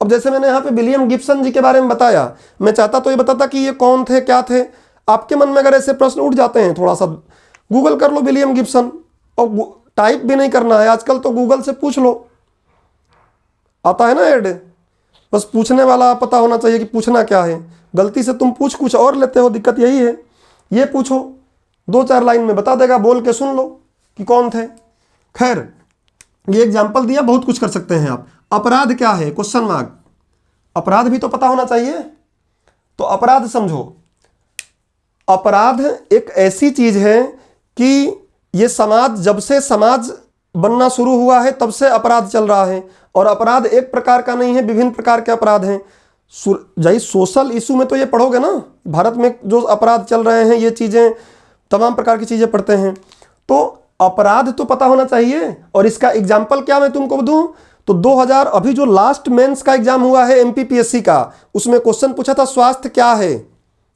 अब जैसे मैंने यहाँ पे विलियम गिब्सन जी के बारे में बताया, मैं चाहता तो ये बताता कि ये कौन थे, क्या थे। आपके मन में अगर ऐसे प्रश्न उठ जाते हैं, थोड़ा सा गूगल कर लो विलियम गिब्सन, और टाइप भी नहीं करना है, आजकल तो गूगल से पूछ लो, आता है ना ऐड, बस पूछने वाला पता होना चाहिए कि पूछना क्या है। गलती से तुम पूछ कुछ और लेते हो, दिक्कत यही है। ये पूछो, 2-4 लाइन में बता देगा, बोल के सुन लो कि कौन थे। खैर ये एग्जाम्पल दिया, बहुत कुछ कर सकते हैं आप। अपराध क्या है? Question mark. अपराध भी तो पता होना चाहिए। तो अपराध समझो, अपराध एक ऐसी चीज है कि ये समाज, जब से समाज बनना शुरू हुआ है तब से अपराध चल रहा है। और अपराध एक प्रकार का नहीं है, विभिन्न प्रकार के अपराध हैं। जैसे सोशल इशू में तो ये पढ़ोगे ना, भारत में जो अपराध चल रहे हैं, ये चीजें, तमाम प्रकार की चीजें पढ़ते हैं। तो अपराध तो पता होना चाहिए। और इसका एग्जाम्पल क्या मैं तुमको दूं, तो 2000 अभी जो लास्ट मेंस का एग्जाम हुआ है एमपीपीएससी का, उसमें क्वेश्चन पूछा था स्वास्थ्य क्या है।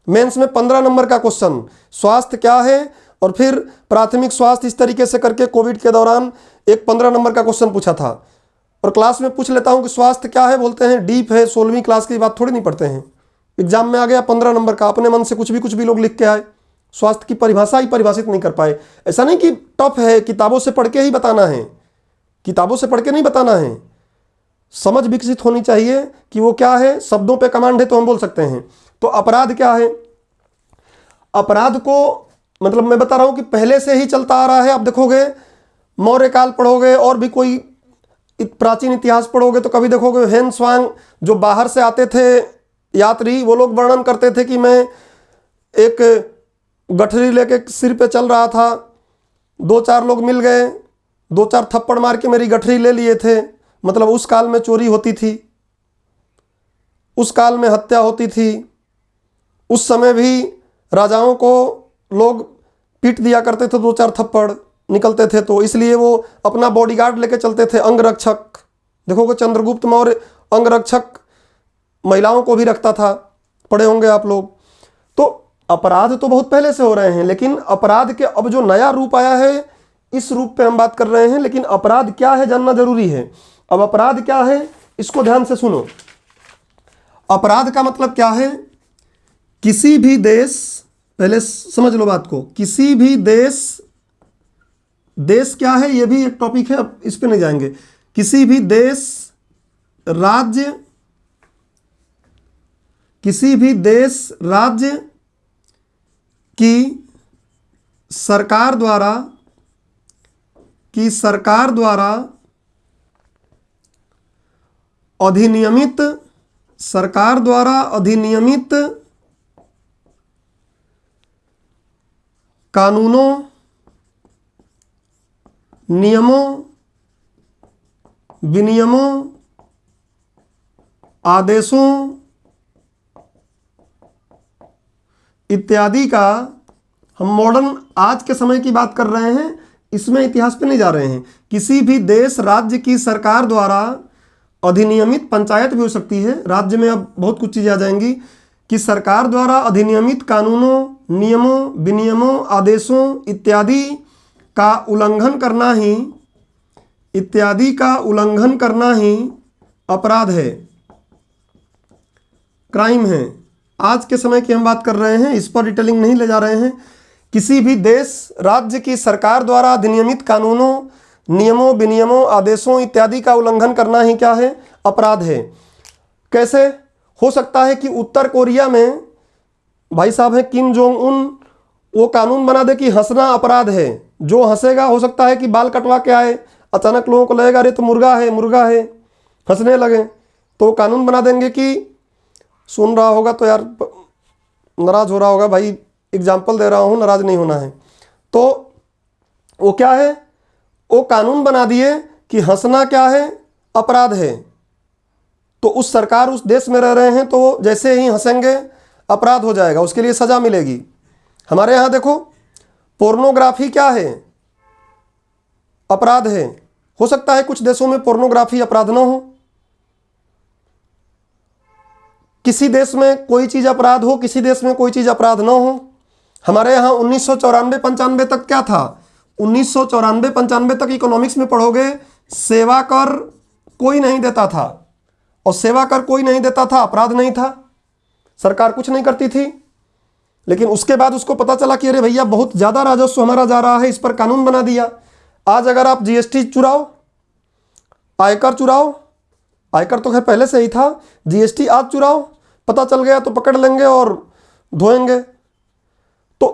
मेंस में 15 नंबर का क्वेश्चन, स्वास्थ्य क्या है, और फिर प्राथमिक स्वास्थ्य, इस तरीके से करके कोविड के दौरान एक 15 नंबर का क्वेश्चन पूछा था। और क्लास में पूछ लेता हूं कि स्वास्थ्य क्या है, बोलते हैं डीप है, 16वीं क्लास की बात थोड़ी नहीं पढ़ते हैं। एग्जाम में आ गया 15 नंबर का, अपने मन से कुछ भी लोग लिख के आए, स्वास्थ्य की परिभाषा ही परिभाषित नहीं कर पाए। ऐसा नहीं कि टफ है, किताबों से पढ़ के ही बताना है, किताबों से पढ़ के नहीं बताना है, समझ विकसित होनी चाहिए कि वो क्या है। शब्दों पे कमांड है तो हम बोल सकते हैं। तो अपराध क्या है? अपराध को मतलब मैं बता रहा हूं कि पहले से ही चलता आ रहा है। आप देखोगे, मौर्य काल पढ़ोगे और भी कोई प्राचीन इतिहास पढ़ोगे तो कभी देखोगे हेन स्वांग, जो बाहर से आते थे यात्री, वो लोग वर्णन करते थे कि मैं एक गठरी लेके सिर पे चल रहा था, 2-4 लोग मिल गए, 2-4 थप्पड़ मार के मेरी गठरी ले लिए थे। मतलब उस काल में चोरी होती थी, उस काल में हत्या होती थी, उस समय भी राजाओं को लोग पीट दिया करते थे, 2-4 थप्पड़ निकलते थे, तो इसलिए वो अपना बॉडीगार्ड लेके चलते थे, अंगरक्षक। देखोगे चंद्रगुप्त मौर्य अंगरक्षक महिलाओं को भी रखता था, पढ़े होंगे आप लोग। तो अपराध तो बहुत पहले से हो रहे हैं, लेकिन अपराध के अब जो नया रूप आया है इस रूप पे हम बात कर रहे हैं। लेकिन अपराध क्या है जानना जरूरी है। अब अपराध क्या है इसको ध्यान से सुनो। अपराध का मतलब क्या है? किसी भी देश, पहले समझ लो बात को, किसी भी देश क्या है ये भी एक टॉपिक है, अब इस पे नहीं जाएंगे। किसी भी देश राज्य की सरकार द्वारा अधिनियमित कानूनों, नियमों, विनियमों, आदेशों इत्यादि का, हम मॉडर्न आज के समय की बात कर रहे हैं, इसमें इतिहास पे नहीं जा रहे हैं। किसी भी देश राज्य की सरकार द्वारा अधिनियमित, पंचायत भी हो सकती है, राज्य में अब बहुत कुछ चीज़ें आ जाएंगी, कि सरकार द्वारा अधिनियमित कानूनों, नियमों, विनियमों, आदेशों इत्यादि का उल्लंघन करना ही अपराध है, क्राइम है। आज के समय की हम बात कर रहे हैं, इस पर डिटेलिंग नहीं ले जा रहे हैं। किसी भी देश राज्य की सरकार द्वारा अधिनियमित कानूनों, नियमों, विनियमों, आदेशों इत्यादि का उल्लंघन करना ही क्या है? अपराध है। कैसे हो सकता है कि उत्तर कोरिया में भाई साहब है किम जोंग उन, वो कानून बना दे कि हंसना अपराध है, जो हंसेगा हो सकता है कि बाल कटवा के आए, अचानक लोगों को लगेगा अरे तो मुर्गा है, हंसने लगे, तो कानून बना देंगे कि, सुन रहा होगा तो यार नाराज हो रहा होगा भाई, एग्जाम्पल दे रहा हूँ, नाराज नहीं होना है। तो वो क्या है, वो कानून बना दिए कि हंसना क्या है? अपराध है। तो उस सरकार उस देश में रह रहे हैं तो जैसे ही हंसेंगे अपराध हो जाएगा, उसके लिए सजा मिलेगी। हमारे यहाँ देखो पोर्नोग्राफी क्या है? अपराध है। हो सकता है कुछ देशों में पोर्नोग्राफी अपराध न हो, किसी देश में कोई चीज़ अपराध हो, किसी देश में कोई चीज़ अपराध न हो। हमारे यहाँ 1994-95 तक क्या था? 1994-95 तक इकोनॉमिक्स में पढ़ोगे, सेवा कर कोई नहीं देता था, और सेवा कर कोई नहीं देता था अपराध नहीं था, सरकार कुछ नहीं करती थी। लेकिन उसके बाद उसको पता चला कि अरे भैया बहुत ज़्यादा राजस्व हमारा जा रहा है, इस पर कानून बना दिया। आज अगर आप जीएसटी चुराओ, आयकर चुराओ, आयकर तो खैर पहले से ही था, जीएसटी आज चुराओ, पता चल गया तो पकड़ लेंगे और धोएंगे। तो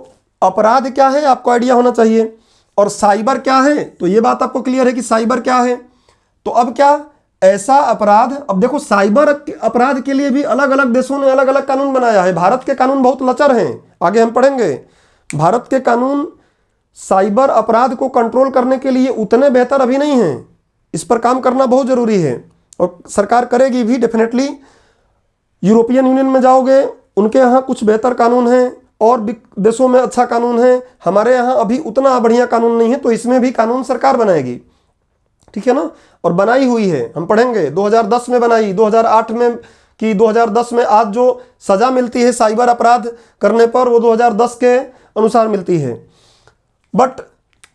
अपराध क्या है आपको आइडिया होना चाहिए। और साइबर क्या है, तो ये बात आपको क्लियर है कि साइबर क्या है। तो अब क्या ऐसा अपराध, अब देखो साइबर अपराध के लिए भी अलग अलग देशों ने अलग अलग कानून बनाया है। भारत के कानून बहुत लचर हैं, आगे हम पढ़ेंगे। भारत के कानून साइबर अपराध को कंट्रोल करने के लिए उतने बेहतर अभी नहीं हैं, इस पर काम करना बहुत ज़रूरी है और सरकार करेगी भी डेफिनेटली। यूरोपियन यूनियन में जाओगे, उनके यहाँ कुछ बेहतर कानून हैं और देशों में अच्छा कानून है, हमारे यहाँ अभी उतना बढ़िया कानून नहीं है, तो इसमें भी कानून सरकार बनाएगी, ठीक है ना। और बनाई हुई है, हम पढ़ेंगे 2010 में बनाई, 2008 में कि 2010 में आज जो सज़ा मिलती है साइबर अपराध करने पर वो 2010 के अनुसार मिलती है। बट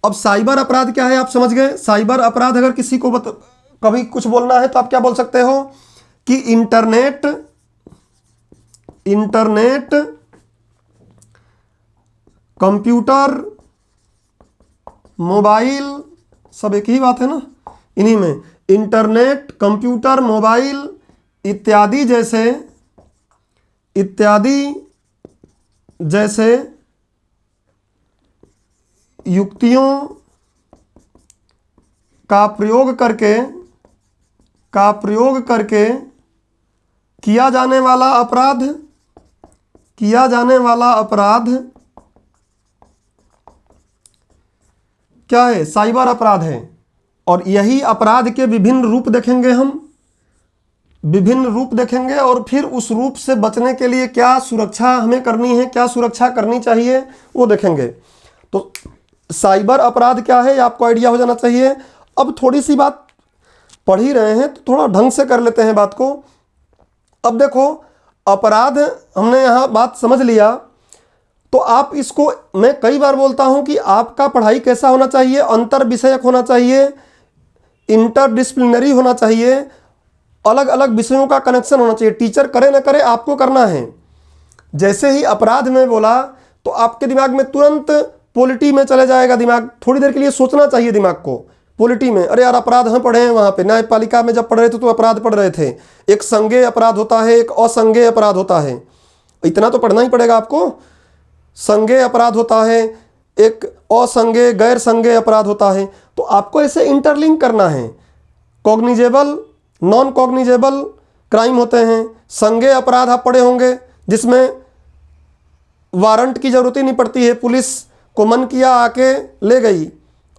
अब साइबर अपराध क्या है आप समझ गए। साइबर अपराध अगर किसी को कभी कुछ बोलना है तो आप क्या बोल सकते हो कि इंटरनेट कंप्यूटर, मोबाइल, सब एक ही बात है ना, इन्हीं में इंटरनेट, कंप्यूटर, मोबाइल इत्यादि जैसे युक्तियों का प्रयोग करके किया जाने वाला अपराध क्या है? साइबर अपराध है। और यही अपराध के विभिन्न रूप देखेंगे हम, और फिर उस रूप से बचने के लिए क्या सुरक्षा हमें करनी है, क्या सुरक्षा करनी चाहिए वो देखेंगे। तो साइबर अपराध क्या है आपको आइडिया हो जाना चाहिए। अब थोड़ी सी बात पढ़ ही रहे हैं तो थोड़ा ढंग से कर लेते हैं बात को। अब देखो अपराध हमने यहाँ बात समझ लिया, तो आप इसको, मैं कई बार बोलता हूं कि आपका पढ़ाई कैसा होना चाहिए, अंतर विषयक होना चाहिए, इंटरडिसिप्लिनरी होना चाहिए, अलग अलग विषयों का कनेक्शन होना चाहिए। टीचर करे ना करे आपको करना है। जैसे ही अपराध में बोला तो आपके दिमाग में तुरंत पॉलिटी में चले जाएगा दिमाग, थोड़ी देर के लिए सोचना चाहिए दिमाग को। पॉलिटी में, अरे यार अपराध हम पढ़े हैं वहाँ पे, न्यायपालिका में जब पढ़ रहे थे तो अपराध पढ़ रहे थे। एक संज्ञेय अपराध होता है, एक असंज्ञेय अपराध होता है, इतना तो पढ़ना ही पड़ेगा आपको। संज्ञेय अपराध होता है, एक असंज्ञेय गैर संज्ञेय अपराध होता है। तो आपको ऐसे इंटरलिंक करना है। कॉग्निजेबल, नॉन कॉग्निजेबल क्राइम होते हैं। संज्ञेय अपराध आप पढ़े होंगे जिसमें वारंट की जरूरत ही नहीं पड़ती है, पुलिस को मन किया आके ले गई।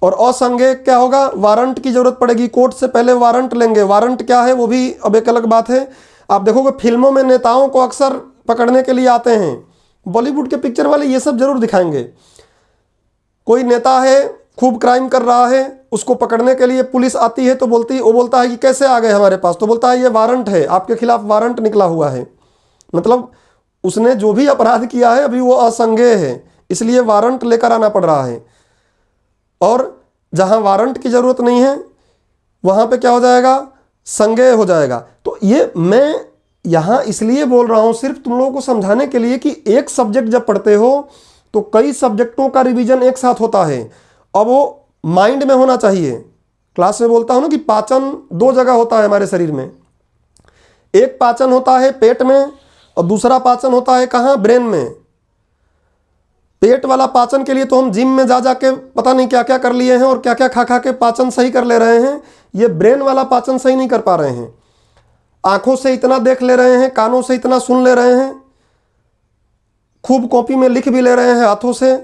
और असंज्ञेय क्या होगा, वारंट की जरूरत पड़ेगी, कोर्ट से पहले वारंट लेंगे। वारंट क्या है वो भी अब एक अलग बात है। आप देखोगे फिल्मों में नेताओं को अक्सर पकड़ने के लिए आते हैं, बॉलीवुड के पिक्चर वाले ये सब जरूर दिखाएंगे। कोई नेता है खूब क्राइम कर रहा है, उसको पकड़ने के लिए पुलिस आती है तो वो बोलता है कि कैसे आ गए हमारे पास, तो बोलता है ये वारंट है, आपके खिलाफ वारंट निकला हुआ है। मतलब उसने जो भी अपराध किया है अभी वो असंज्ञेय है, इसलिए वारंट लेकर आना पड़ रहा है। और जहां वारंट की जरूरत नहीं है वहां पे क्या हो जाएगा, संज्ञेय हो जाएगा। तो ये मैं यहां इसलिए बोल रहा हूं सिर्फ तुम लोगों को समझाने के लिए कि एक सब्जेक्ट जब पढ़ते हो तो कई सब्जेक्टों का रिवीजन एक साथ होता है। अब वो माइंड में होना चाहिए। क्लास में बोलता हूं ना कि पाचन दो जगह होता है हमारे शरीर में। एक पाचन होता है पेट में और दूसरा पाचन होता है कहाँ, ब्रेन में। पेट वाला पाचन के लिए तो हम जिम में जा जाके पता नहीं क्या क्या कर लिए हैं और क्या क्या खा खा के पाचन सही कर ले रहे हैं। ये ब्रेन वाला पाचन सही नहीं कर पा रहे हैं। आंखों से इतना देख ले रहे हैं, कानों से इतना सुन ले रहे हैं, खूब कॉपी में लिख भी ले रहे हैं हाथों से,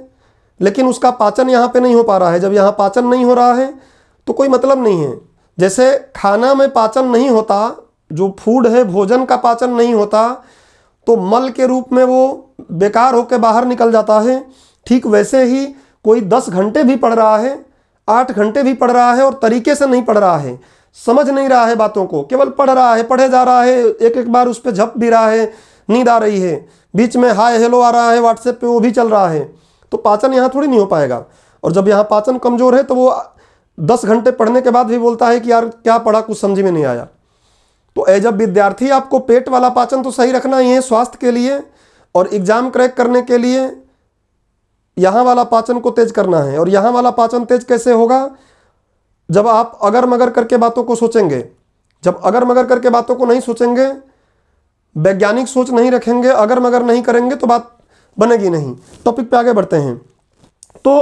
लेकिन उसका पाचन यहाँ पे नहीं हो पा रहा है। जब यहाँ पाचन नहीं हो रहा है तो कोई मतलब नहीं है। जैसे खाना में पाचन नहीं होता, जो फूड है भोजन का पाचन नहीं होता तो मल के रूप में वो बेकार होकर बाहर निकल जाता है। ठीक वैसे ही कोई 10 घंटे भी पढ़ रहा है, 8 घंटे भी पढ़ रहा है और तरीके से नहीं पढ़ रहा है, समझ नहीं रहा है बातों को, केवल पढ़ रहा है, पढ़े जा रहा है, एक एक बार उस पर झप भी रहा है, नींद आ रही है, बीच में हाय हेलो आ रहा है व्हाट्सएप पे, वो भी चल रहा है, तो पाचन यहाँ थोड़ी नहीं हो पाएगा। और जब यहाँ पाचन कमजोर है तो वो 10 घंटे पढ़ने के बाद भी बोलता है कि यार क्या पढ़ा, कुछ समझ में नहीं आया। तो एज अ विद्यार्थी आपको पेट वाला पाचन तो सही रखना ही है स्वास्थ्य के लिए, और एग्जाम क्रैक करने के लिए यहाँ वाला पाचन को तेज करना है। और यहाँ वाला पाचन तेज कैसे होगा, जब आप अगर मगर करके बातों को सोचेंगे। जब अगर मगर करके बातों को नहीं सोचेंगे, वैज्ञानिक सोच नहीं रखेंगे, अगर मगर नहीं करेंगे तो बात बनेगी नहीं। टॉपिक पे आगे बढ़ते हैं। तो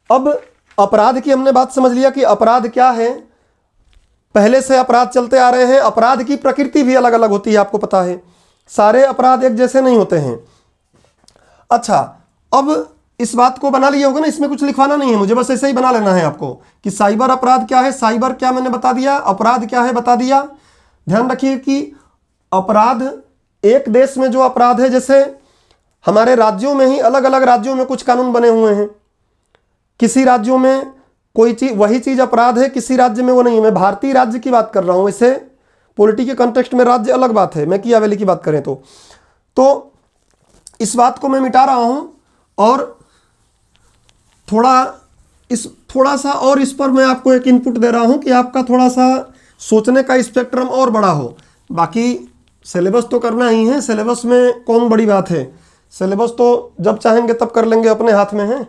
अब अपराध की हमने बात समझ लिया कि अपराध क्या है। पहले से अपराध चलते आ रहे हैं। अपराध की प्रकृति भी अलग अलग होती है, आपको पता है, सारे अपराध एक जैसे नहीं होते हैं। अच्छा, अब इस बात को बना लिया होगा ना, इसमें कुछ लिखवाना नहीं है मुझे, बस ऐसे ही बना लेना है आपको कि साइबर अपराध क्या है। साइबर क्या मैंने बता दिया, अपराध क्या है बता दिया। ध्यान रखिए कि अपराध एक देश में जो अपराध है, जैसे हमारे राज्यों में ही अलग अलग राज्यों में कुछ कानून बने हुए हैं। किसी राज्यों में कोई चीज, वही चीज अपराध है, किसी राज्य में वो नहीं है। मैं भारतीय राज्य की बात कर रहा हूं, इसे पॉलिटी के कॉन्टेक्स्ट में राज्य अलग बात है, मैं किया वैली की बात करें तो इस बात को मैं मिटा रहा हूं और थोड़ा सा और इस पर मैं आपको एक इनपुट दे रहा हूं कि आपका थोड़ा सा सोचने का स्पेक्ट्रम और बड़ा हो। बाकी सिलेबस तो करना ही है, सिलेबस में कौन बड़ी बात है, सिलेबस तो जब चाहेंगे तब कर लेंगे, अपने हाथ में है,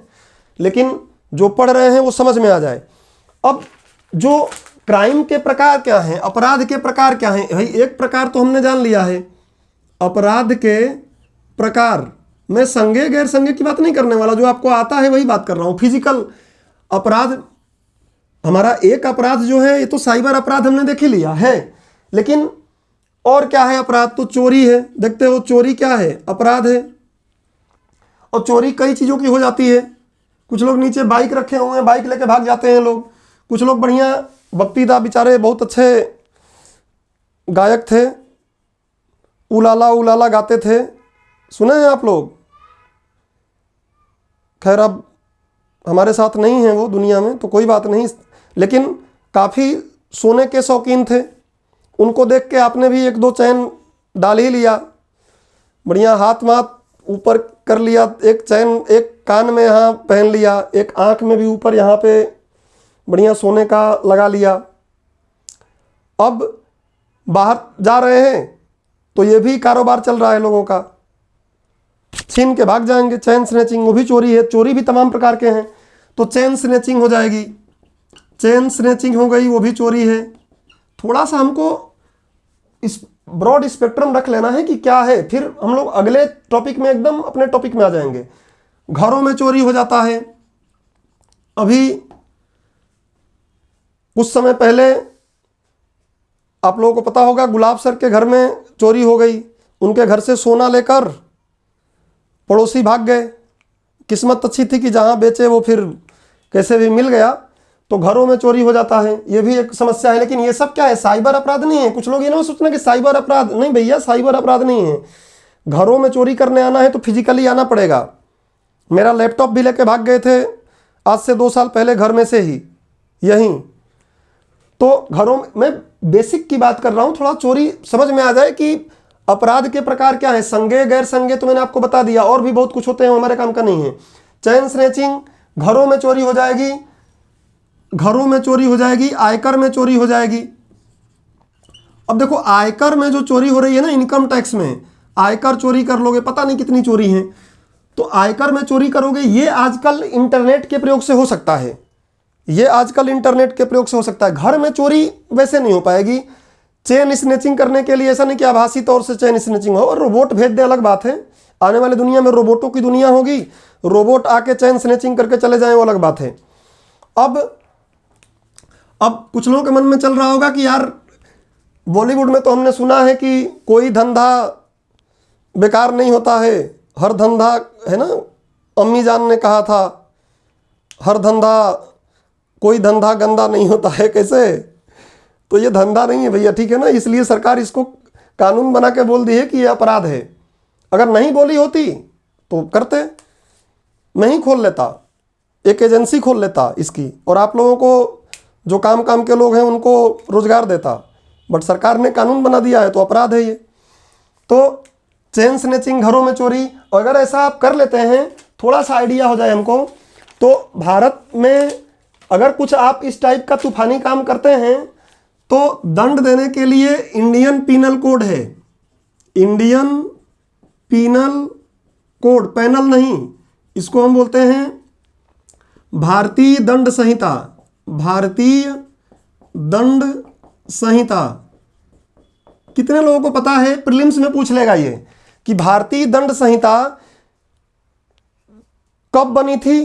लेकिन जो पढ़ रहे हैं वो समझ में आ जाए। अब जो क्राइम के प्रकार क्या हैं, अपराध के प्रकार क्या हैं, भाई एक प्रकार तो हमने जान लिया है। अपराध के प्रकार, मैं संज्ञेय गैर संज्ञेय की बात नहीं करने वाला, जो आपको आता है वही बात कर रहा हूं। फिजिकल अपराध, हमारा एक अपराध जो है ये तो साइबर अपराध हमने देख ही लिया है, लेकिन और क्या है अपराध, तो चोरी है। देखते हो चोरी क्या है, अपराध है। और चोरी कई चीज़ों की हो जाती है। कुछ लोग नीचे बाइक रखे हुए हैं, बाइक लेके भाग जाते हैं लोग। कुछ लोग बढ़िया भक्तिदा बेचारे, बहुत अच्छे गायक थे, उलाला उलाला गाते थे, सुने हैं आप लोग। खैर अब हमारे साथ नहीं है वो दुनिया में, तो कोई बात नहीं, लेकिन काफ़ी सोने के शौकीन थे। उनको देख के आपने भी 1-2 चैन डाल ही लिया, बढ़िया हाथ माथ ऊपर कर लिया, एक चैन एक कान में यहाँ पहन लिया, एक आँख में भी ऊपर यहाँ पे बढ़िया सोने का लगा लिया। अब बाहर जा रहे हैं तो ये भी कारोबार चल रहा है लोगों का, छीन के भाग जाएंगे। चेन स्नैचिंग वो भी चोरी है, चोरी भी तमाम प्रकार के हैं। तो चेन स्नैचिंग हो जाएगी, चेन स्नैचिंग हो गई, वो भी चोरी है। थोड़ा सा हमको इस ब्रॉड स्पेक्ट्रम रख लेना है कि क्या है, फिर हम लोग अगले टॉपिक में एकदम अपने टॉपिक में आ जाएंगे। घरों में चोरी हो जाता है। अभी कुछ समय पहले आप लोगों को पता होगा, गुलाब सर के घर में चोरी हो गई। उनके घर से सोना लेकर पड़ोसी भाग गए। किस्मत अच्छी थी कि जहाँ बेचे वो फिर कैसे भी मिल गया। तो घरों में चोरी हो जाता है, ये भी एक समस्या है। लेकिन ये सब क्या है, साइबर अपराध नहीं है। कुछ लोग ये ना सोचना कि साइबर अपराध, नहीं भैया, साइबर अपराध नहीं है। घरों में चोरी करने आना है तो फिजिकली आना पड़ेगा। मेरा लैपटॉप भी लेके भाग गए थे आज से 2 साल पहले, घर में से ही यहीं। तो घरों में बेसिक की बात कर रहा हूँ, थोड़ा चोरी समझ में आ जाए कि अपराध के प्रकार क्या है। संज्ञेय गैर संज्ञेय तो मैंने आपको बता दिया, और भी बहुत कुछ होते हैं, हमारे काम का नहीं है। चेन स्नैचिंग, घरों में चोरी हो जाएगी, घरों में चोरी हो जाएगी, आयकर में चोरी हो जाएगी। अब देखो, आयकर में जो चोरी हो रही है ना, इनकम टैक्स में आयकर चोरी कर लोगे, पता नहीं कितनी चोरी है। तो आयकर में चोरी करोगे, ये आजकल इंटरनेट के प्रयोग से हो सकता है, ये आजकल इंटरनेट के प्रयोग से हो सकता है। घर में चोरी वैसे नहीं हो पाएगी। चेन स्नैचिंग करने के लिए ऐसा नहीं कि आभासी तौर से चेन स्नैचिंग हो, और रोबोट भेज दे अलग बात है। आने वाली दुनिया में रोबोटों की दुनिया होगी, रोबोट आके चेन स्नैचिंग करके चले जाएं, वो अलग बात है। अब कुछ लोगों के मन में चल रहा होगा कि यार, बॉलीवुड में तो हमने सुना है कि कोई धंधा बेकार नहीं होता है, हर धंधा, है ना, अम्मी जान ने कहा था, हर धंधा, कोई धंधा गंदा नहीं होता है। कैसे? तो ये धंधा नहीं है भैया, ठीक है ना। इसलिए सरकार इसको कानून बना के बोल दी है कि ये अपराध है। अगर नहीं बोली होती तो करते, मैं ही खोल लेता, एक एजेंसी खोल लेता इसकी, और आप लोगों को जो काम के लोग हैं उनको रोजगार देता। बट सरकार ने कानून बना दिया है तो अपराध है ये। तो चेन स्नैचिंग, घरों में चोरी, और अगर ऐसा आप कर लेते हैं, थोड़ा सा आइडिया हो जाए हमको, तो भारत में अगर कुछ आप इस टाइप का तूफानी काम करते हैं तो दंड देने के लिए इंडियन पीनल कोड है। इंडियन पीनल कोड, पैनल नहीं, इसको हम बोलते हैं भारतीय दंड संहिता। भारतीय दंड संहिता। कितने लोगों को पता है, प्रीलिम्स में पूछ लेगा ये, कि भारतीय दंड संहिता कब बनी थी,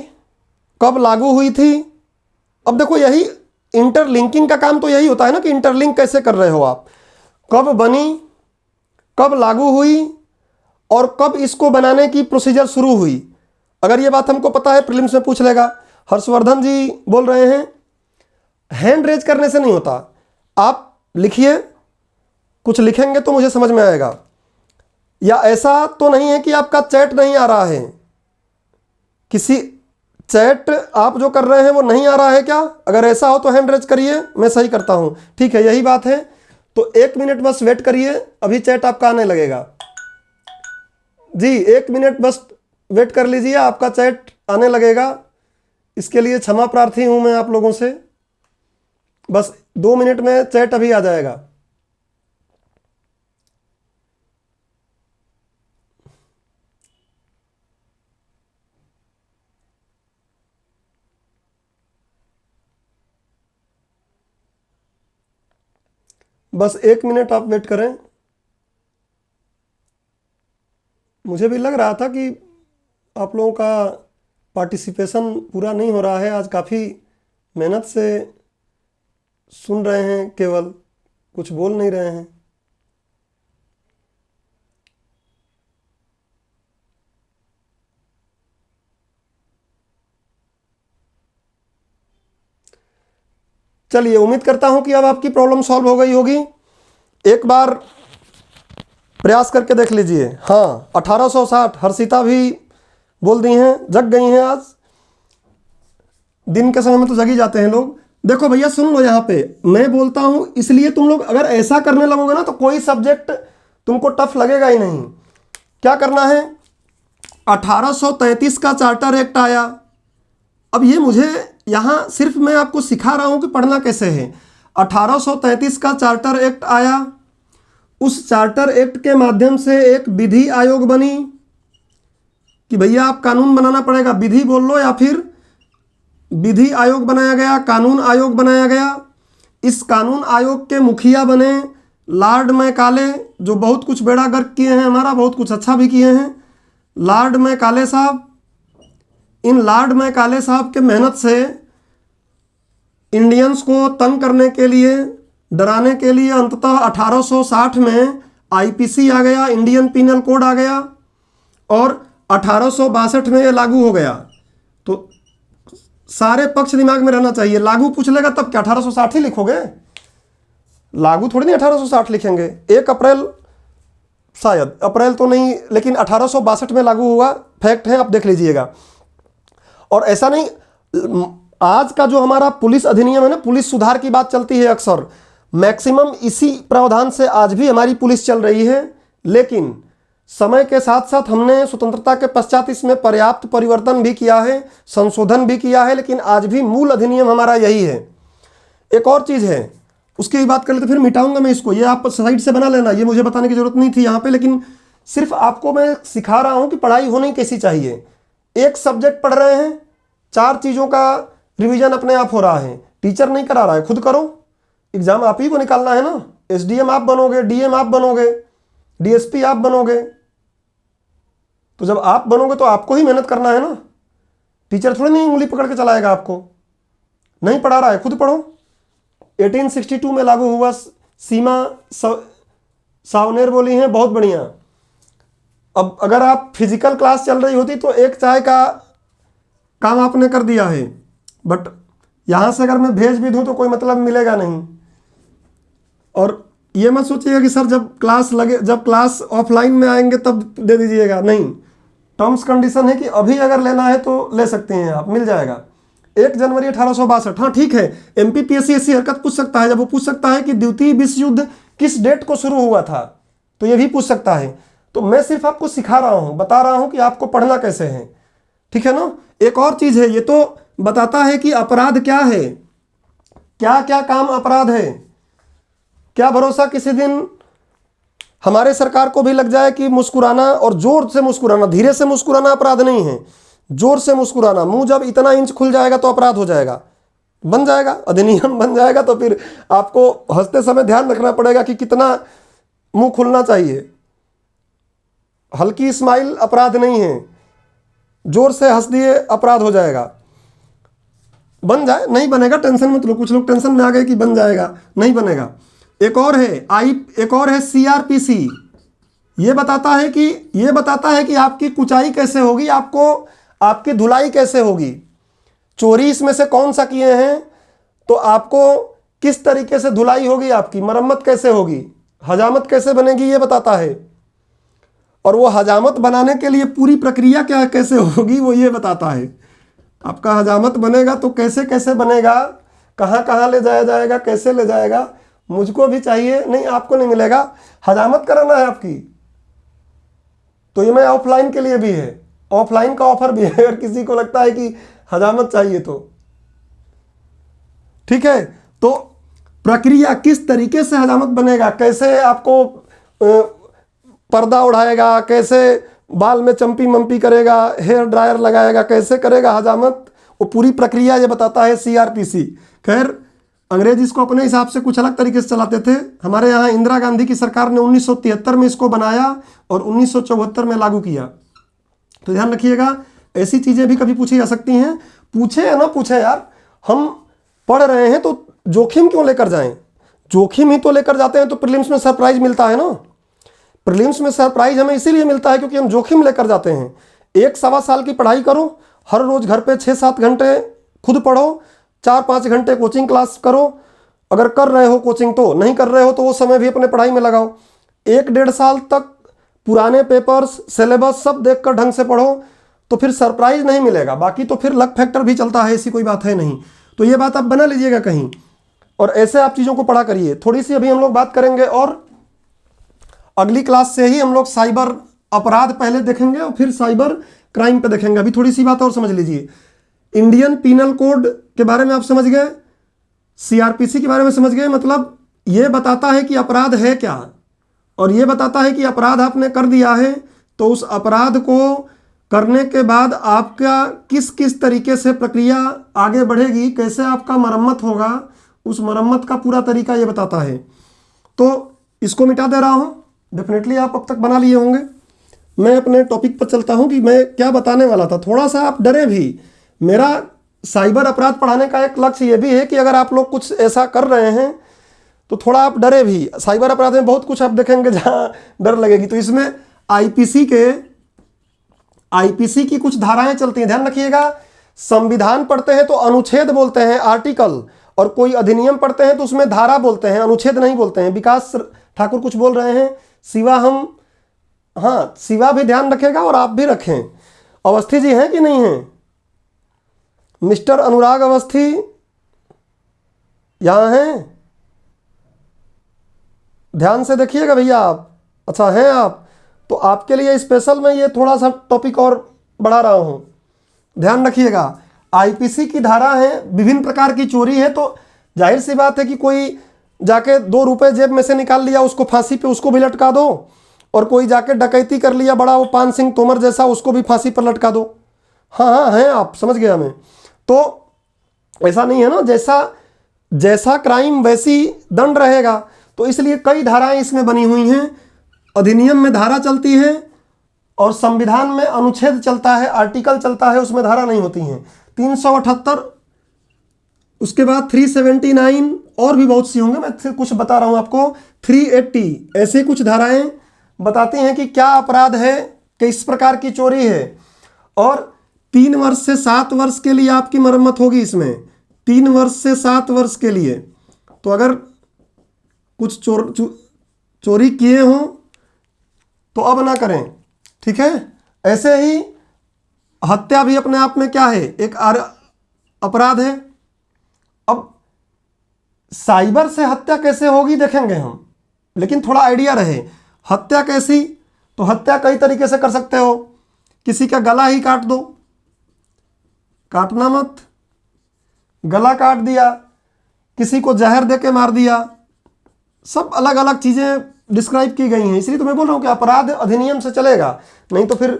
कब लागू हुई थी। अब देखो, यही इंटरलिंकिंग का काम तो यही होता है ना, कि इंटरलिंक कैसे कर रहे हो आप, कब बनी, कब लागू हुई, और कब इसको बनाने की प्रोसीजर शुरू हुई। अगर ये बात हमको पता है, प्रीलिम्स में पूछ लेगा। हर्षवर्धन जी बोल रहे हैं, हैंड रेज करने से नहीं होता, आप लिखिए, कुछ लिखेंगे तो मुझे समझ में आएगा। या ऐसा तो नहीं है कि आपका चैट नहीं आ रहा है, किसी चैट आप जो कर रहे हैं वो नहीं आ रहा है क्या? अगर ऐसा हो तो हैंड रेज करिए, मैं सही करता हूं। ठीक है, यही बात है। तो 1 मिनट बस वेट करिए, अभी चैट आपका आने लगेगा जी। 1 मिनट बस वेट कर लीजिए, आपका चैट आने लगेगा। इसके लिए क्षमा प्रार्थी हूं मैं आप लोगों से। बस 2 मिनट में चैट अभी आ जाएगा। बस 1 मिनट आप वेट करें। मुझे भी लग रहा था कि आप लोगों का पार्टिसिपेशन पूरा नहीं हो रहा है। आज काफ़ी मेहनत से सुन रहे हैं, केवल कुछ बोल नहीं रहे हैं। चलिए, उम्मीद करता हूं कि अब आपकी प्रॉब्लम सॉल्व हो गई होगी। एक बार प्रयास करके देख लीजिए। हाँ, 1860 हर्षिता भी बोल दी हैं, जग गई हैं आज। दिन के समय में तो जग ही जाते हैं लोग। देखो भैया, सुन लो, यहाँ पे मैं बोलता हूं, इसलिए तुम लोग अगर ऐसा करने लगोगे ना तो कोई सब्जेक्ट तुमको टफ लगेगा ही नहीं। क्या करना है, 1833 का चार्टर एक्ट आया। अब ये मुझे यहाँ सिर्फ मैं आपको सिखा रहा हूँ कि पढ़ना कैसे है। 1833 का चार्टर एक्ट आया। उस चार्टर एक्ट के माध्यम से एक विधि आयोग बनी कि भैया आप कानून बनाना पड़ेगा, विधि बोल लो या फिर विधि आयोग बनाया गया, कानून आयोग बनाया गया। इस कानून आयोग के मुखिया बने लॉर्ड मैकाले, जो बहुत कुछ बेड़ा गर्क किए हैं हमारा, बहुत कुछ अच्छा भी किए हैं, लॉर्ड मैकाले साहब। इन लॉर्ड मैकाले साहब के मेहनत से इंडियंस को तंग करने के लिए, डराने के लिए अंततः 1860 में आईपीसी आ गया, इंडियन पीनल कोड आ गया और 1862 में ये लागू हो गया। तो सारे पक्ष दिमाग में रहना चाहिए। लागू पूछ लेगा तब क्या 1860 ही लिखोगे? लागू थोड़ी नहीं 1860 लिखेंगे। 1 अप्रैल, शायद अप्रैल तो नहीं, लेकिन 1862 में लागू हुआ, फैक्ट है, आप देख लीजिएगा। और ऐसा नहीं, आज का जो हमारा पुलिस अधिनियम है ना, पुलिस सुधार की बात चलती है अक्सर, मैक्सिमम इसी प्रावधान से आज भी हमारी पुलिस चल रही है। लेकिन समय के साथ साथ हमने स्वतंत्रता के पश्चात इसमें पर्याप्त परिवर्तन भी किया है, संशोधन भी किया है, लेकिन आज भी मूल अधिनियम हमारा यही है। एक और चीज़ है, उसकी भी बात कर लेते, फिर मिटाऊंगा मैं इसको, ये आप साइड से बना लेना, ये मुझे बताने की जरूरत नहीं थी यहाँ पे, लेकिन सिर्फ आपको मैं सिखा रहा हूँ कि पढ़ाई होनी कैसी चाहिए। एक सब्जेक्ट पढ़ रहे हैं, 4 चीज़ों का रिवीजन अपने आप हो रहा है, टीचर नहीं करा रहा है, खुद करो। एग्जाम आप ही को निकालना है ना, एसडीएम आप बनोगे, डीएम आप बनोगे, डीएसपी आप बनोगे। तो जब आप बनोगे तो आपको ही मेहनत करना है ना, टीचर थोड़ी नहीं उंगली पकड़ के चलाएगा आपको। नहीं पढ़ा रहा है, खुद पढ़ो। 1862 में लागू हुआ, सीमा सावनेर बोली है, बहुत बढ़िया। अब अगर आप फिजिकल क्लास चल रही होती तो एक चाय का काम आपने कर दिया है, बट यहाँ से अगर मैं भेज भी दूँ तो कोई मतलब मिलेगा नहीं। और ये मत सोचिएगा कि सर जब क्लास लगे, जब क्लास ऑफलाइन में आएंगे तब दे दीजिएगा, नहीं। टर्म्स कंडीशन है कि अभी अगर लेना है तो ले सकते हैं आप, मिल जाएगा। 1 जनवरी 1862, हाँ ठीक है, एमपीपीएससी ऐसी हरकत पूछ सकता है, जब वो पूछ सकता है कि द्वितीय विश्व युद्ध किस डेट को शुरू हुआ था, तो ये भी पूछ सकता है। तो मैं सिर्फ आपको सिखा रहा हूँ, बता रहा हूँ कि आपको पढ़ना कैसे है, ठीक है ना। एक और चीज़ है, ये तो बताता है कि अपराध क्या है, क्या क्या काम अपराध है। क्या भरोसा किसी दिन हमारे सरकार को भी लग जाए कि मुस्कुराना, और जोर से मुस्कुराना, धीरे से मुस्कुराना अपराध नहीं है, जोर से मुस्कुराना, मुंह जब इतना इंच खुल जाएगा तो अपराध हो जाएगा, बन जाएगा, अधिनियम बन जाएगा। तो फिर आपको हंसते समय ध्यान रखना पड़ेगा कि कितना मुंह खुलना चाहिए। हल्की स्माइल अपराध नहीं है, जोर से हंस दिए अपराध हो जाएगा। बन जाए, नहीं बनेगा टेंशन मत लो, कुछ लोग टेंशन में आ गए कि बन जाएगा, नहीं बनेगा। एक और है सीआरपीसी, ये बताता है कि आपकी कुचाई कैसे होगी, आपकी धुलाई कैसे होगी। चोरी इसमें से कौन सा किए हैं तो आपको किस तरीके से धुलाई होगी, आपकी मरम्मत कैसे होगी, हजामत कैसे बनेगी, ये बताता है। और वो हजामत बनाने के लिए पूरी प्रक्रिया क्या कैसे होगी वो ये बताता है। आपका हजामत बनेगा तो कैसे कैसे बनेगा, कहाँ कहाँ ले जाया जाएगा, कैसे ले जाएगा, मुझको भी चाहिए, नहीं आपको नहीं मिलेगा, हजामत कराना है आपकी। तो ये मैं ऑफलाइन के लिए भी है, ऑफलाइन का ऑफर भी है, अगर किसी को लगता है कि हजामत चाहिए तो ठीक है। तो प्रक्रिया किस तरीके से हजामत बनेगा, कैसे आपको पर्दा उड़ाएगा, कैसे बाल में चंपी मंपी करेगा, हेयर ड्रायर लगाएगा, कैसे करेगा हजामत, वो पूरी प्रक्रिया ये बताता है सीआरपीसी। खैर अंग्रेज इसको अपने हिसाब से कुछ अलग तरीके से चलाते थे। हमारे यहाँ इंदिरा गांधी की सरकार ने 1973 में इसको बनाया और 1974 में लागू किया। तो ध्यान रखिएगा, ऐसी चीज़ें भी कभी पूछी जा सकती हैं। पूछे या ना पूछे यार, हम पढ़ रहे हैं तो जोखिम क्यों लेकर जाएं, जोखिम ही तो लेकर जाते हैं तो प्रीलिम्स में सरप्राइज मिलता है ना। प्रीलिम्स में सरप्राइज हमें इसीलिए मिलता है क्योंकि हम जोखिम लेकर जाते हैं। 1 सवा साल की पढ़ाई करो, हर रोज़ घर पे 6-7 घंटे खुद पढ़ो, 4-5 घंटे कोचिंग क्लास करो, अगर कर रहे हो कोचिंग तो, नहीं कर रहे हो तो वो समय भी अपने पढ़ाई में लगाओ। 1-1.5 साल तक पुराने पेपर्स, सिलेबस सब देखकर ढंग से पढ़ो, तो फिर सरप्राइज नहीं मिलेगा। बाकी तो फिर लक फैक्टर भी चलता है, ऐसी कोई बात है नहीं। तो ये बात आप बना लीजिएगा कहीं, और ऐसे आप चीज़ों को पढ़ा करिए। थोड़ी सी अभी हम लोग बात करेंगे और अगली क्लास से ही हम लोग साइबर अपराध पहले देखेंगे और फिर साइबर क्राइम पे देखेंगे। अभी थोड़ी सी बात और समझ लीजिए। इंडियन पीनल कोड के बारे में आप समझ गए, सीआरपीसी के बारे में समझ गए। मतलब ये बताता है कि अपराध है क्या, और ये बताता है कि अपराध आपने कर दिया है तो उस अपराध को करने के बाद आपका किस किस तरीके से प्रक्रिया आगे बढ़ेगी, कैसे आपका मरम्मत होगा, उस मरम्मत का पूरा तरीका ये बताता है। तो इसको मिटा दे रहा हूँ, डेफिनेटली आप अब तक बना लिए होंगे। मैं अपने टॉपिक पर चलता हूँ कि मैं क्या बताने वाला था। थोड़ा सा आप डरे भी। मेरा साइबर अपराध पढ़ाने का एक लक्ष्य ये भी है कि अगर आप लोग कुछ ऐसा कर रहे हैं तो थोड़ा आप डरे भी। साइबर अपराध में बहुत कुछ आप देखेंगे जहाँ डर लगेगी। तो इसमें आईपीसी की कुछ धाराएं चलती हैं, ध्यान रखिएगा। संविधान पढ़ते हैं तो अनुच्छेद बोलते हैं, आर्टिकल, और कोई अधिनियम पढ़ते हैं तो उसमें धारा बोलते हैं, अनुच्छेद नहीं बोलते हैं। विकास ठाकुर कुछ बोल रहे हैं, शिवा शिवा भी ध्यान रखेगा और आप भी रखें। अवस्थी जी हैं कि नहीं हैं? मिस्टर अनुराग अवस्थी यहां हैं? ध्यान से देखिएगा भैया आप। अच्छा हैं आप, तो आपके लिए स्पेशल मैं ये थोड़ा सा टॉपिक और बढ़ा रहा हूं, ध्यान रखिएगा। आईपीसी की धारा है, विभिन्न प्रकार की चोरी है, तो जाहिर सी बात है कि कोई जाके 2 रुपए जेब में से निकाल लिया, उसको फांसी पे उसको भी लटका दो, और कोई जाके डकैती कर लिया बड़ा, वो पान सिंह तोमर जैसा, उसको भी फांसी पर लटका दो। हाँ हैं आप, समझ गया मैं। तो ऐसा नहीं है ना, जैसा क्राइम वैसी दंड रहेगा। तो इसलिए कई धाराएं इसमें बनी हुई हैं। अधिनियम में धारा चलती है और संविधान में अनुच्छेद चलता है, आर्टिकल चलता है, उसमें धारा नहीं होती हैं। 378, उसके बाद 379 और भी बहुत सी होंगे, मैं कुछ बता रहा हूं आपको। 380 ऐसे कुछ धाराएं बताती हैं कि क्या अपराध है, किस प्रकार की चोरी है। और 3 वर्ष से 7 वर्ष के लिए आपकी मरम्मत होगी इसमें, 3 वर्ष से 7 वर्ष के लिए। तो अगर कुछ चोरी किए हों तो अब ना करें, ठीक है। ऐसे ही हत्या भी अपने आप में क्या है, एक अपराध है। अब साइबर से हत्या कैसे होगी देखेंगे हम, लेकिन थोड़ा आइडिया रहे। हत्या कैसी, तो हत्या कई तरीके से कर सकते हो। किसी का गला ही काट दो, काटना मत, गला काट दिया, किसी को जहर देके मार दिया, सब अलग अलग चीज़ें डिस्क्राइब की गई हैं। इसलिए तो मैं बोल रहा हूँ कि अपराध अधिनियम से चलेगा, नहीं तो फिर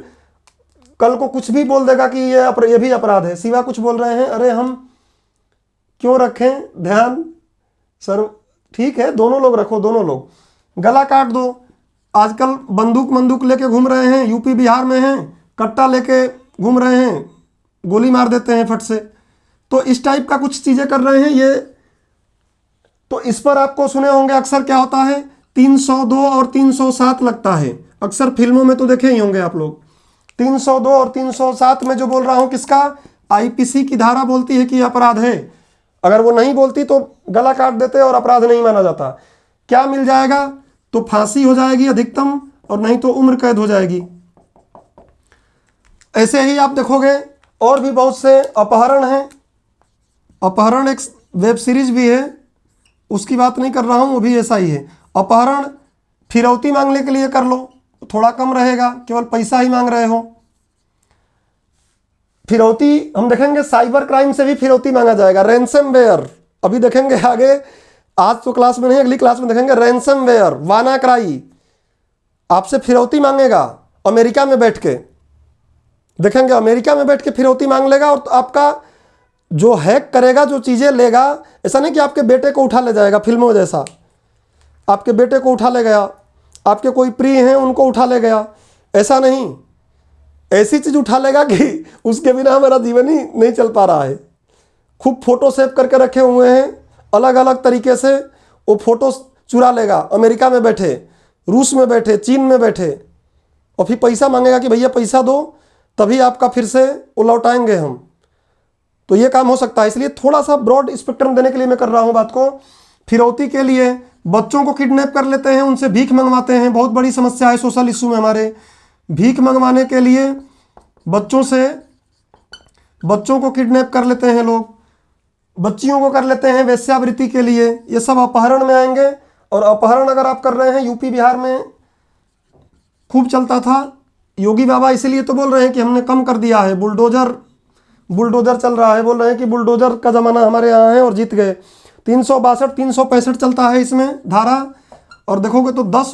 कल को कुछ भी बोल देगा कि ये भी अपराध है। सिवा कुछ बोल रहे हैं, अरे हम क्यों रखें ध्यान सर, ठीक है दोनों लोग रखो, दोनों लोग। गला काट दो, आजकल बंदूक लेके घूम रहे हैं, यूपी बिहार में हैं, कट्टा लेके घूम रहे हैं, गोली मार देते हैं फट से। तो इस टाइप का कुछ चीज़ें कर रहे हैं ये। तो इस पर आपको सुने होंगे अक्सर क्या होता है, 302 और 307 लगता है। अक्सर फिल्मों में तो देखे ही होंगे आप लोग। 302 और 307 में जो बोल रहा हूं किसका, आईपीसी की धारा बोलती है कि अपराध है। अगर वो नहीं बोलती तो गला काट देते और अपराध नहीं माना जाता। क्या मिल जाएगा, तो फांसी हो जाएगी अधिकतम, और नहीं तो उम्र कैद हो जाएगी। ऐसे ही आप देखोगे और भी बहुत से अपहरण हैं। अपहरण एक वेब सीरीज भी है, उसकी बात नहीं कर रहा हूं, वो भी ऐसा ही है। अपहरण फिरौती मांगने के लिए कर लो, थोड़ा कम रहेगा, केवल पैसा ही मांग रहे हो। फिरौती हम देखेंगे, साइबर क्राइम से भी फिरौती मांगा जाएगा, रैंसमवेयर। अभी देखेंगे आगे, आज तो क्लास में नहीं, अगली क्लास में देखेंगे। रैंसमवेयर, वानाक्राई आपसे फिरौती मांगेगा, अमेरिका में बैठ के देखेंगे। अमेरिका में बैठ के फिरौती मांग लेगा, और आपका जो हैक करेगा, जो चीज़ें लेगा, ऐसा नहीं कि आपके बेटे को उठा ले जाएगा फिल्मों जैसा, आपके बेटे को उठा ले गया, आपके कोई प्रिय हैं उनको उठा ले गया, ऐसा नहीं। ऐसी चीज़ उठा लेगा कि उसके बिना हमारा जीवन ही नहीं चल पा रहा है। खूब फोटो सेव करके रखे हुए हैं अलग अलग तरीके से, वो फोटो चुरा लेगा, अमेरिका में बैठे, रूस में बैठे, चीन में बैठे, और फिर पैसा मांगेगा कि भैया पैसा दो तभी आपका फिर से वो लौटाएंगे हम। तो ये काम हो सकता है। इसलिए थोड़ा सा ब्रॉड स्पेक्ट्रम देने के लिए मैं कर रहा हूँ बात को। फिरौती के लिए बच्चों को किडनैप कर लेते हैं, उनसे भीख मंगवाते हैं, बहुत बड़ी समस्या है सोशल इशू में हमारे। भीख मंगवाने के लिए बच्चों को किडनैप कर लेते हैं लोग, बच्चियों को कर लेते हैं वेश्यावृत्ति के लिए। ये सब अपहरण में आएंगे। और अपहरण अगर आप कर रहे हैं, यूपी बिहार में खूब चलता था, योगी बाबा इसीलिए तो बोल रहे हैं कि हमने कम कर दिया है, बुलडोजर चल रहा है, बोल रहे हैं कि बुलडोजर का ज़माना हमारे यहाँ है और जीत गए। 362 365 चलता है इसमें धारा, और देखोगे तो 10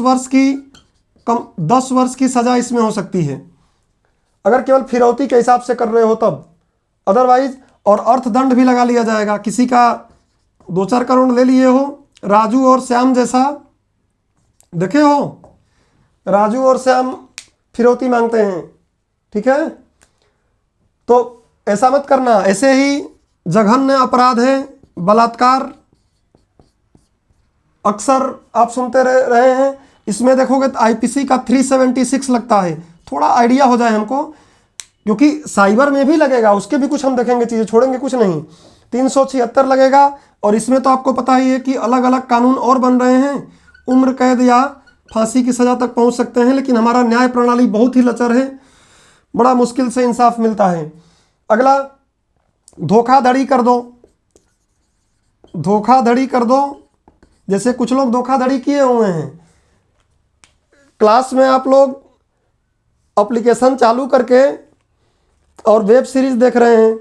वर्ष की सज़ा इसमें हो सकती है अगर केवल फिरौती के हिसाब से कर रहे हो तब, अदरवाइज। और अर्थदंड भी लगा लिया जाएगा। किसी का 2-4 करोड़ ले लिए हो, राजू और श्याम जैसा देखे हो, राजू और श्याम फिरौती मांगते हैं, ठीक है, तो ऐसा मत करना। ऐसे ही जघन्य अपराध है बलात्कार, अक्सर आप सुनते रहे हैं। इसमें देखोगे तो आईपीसी का 376 लगता है, थोड़ा आइडिया हो जाए हमको, क्योंकि साइबर में भी लगेगा, उसके भी कुछ हम देखेंगे, चीज़ें छोड़ेंगे कुछ नहीं। 376 लगेगा, और इसमें तो आपको पता ही है कि अलग अलग कानून और बन रहे हैं, उम्र कैद या फांसी की सज़ा तक पहुंच सकते हैं। लेकिन हमारा न्याय प्रणाली बहुत ही लचर है, बड़ा मुश्किल से इंसाफ मिलता है। अगला, धोखाधड़ी कर दो। धोखाधड़ी कर दो, जैसे कुछ लोग धोखाधड़ी किए हुए हैं। क्लास में आप लोग एप्लीकेशन चालू करके और वेब सीरीज देख रहे हैं,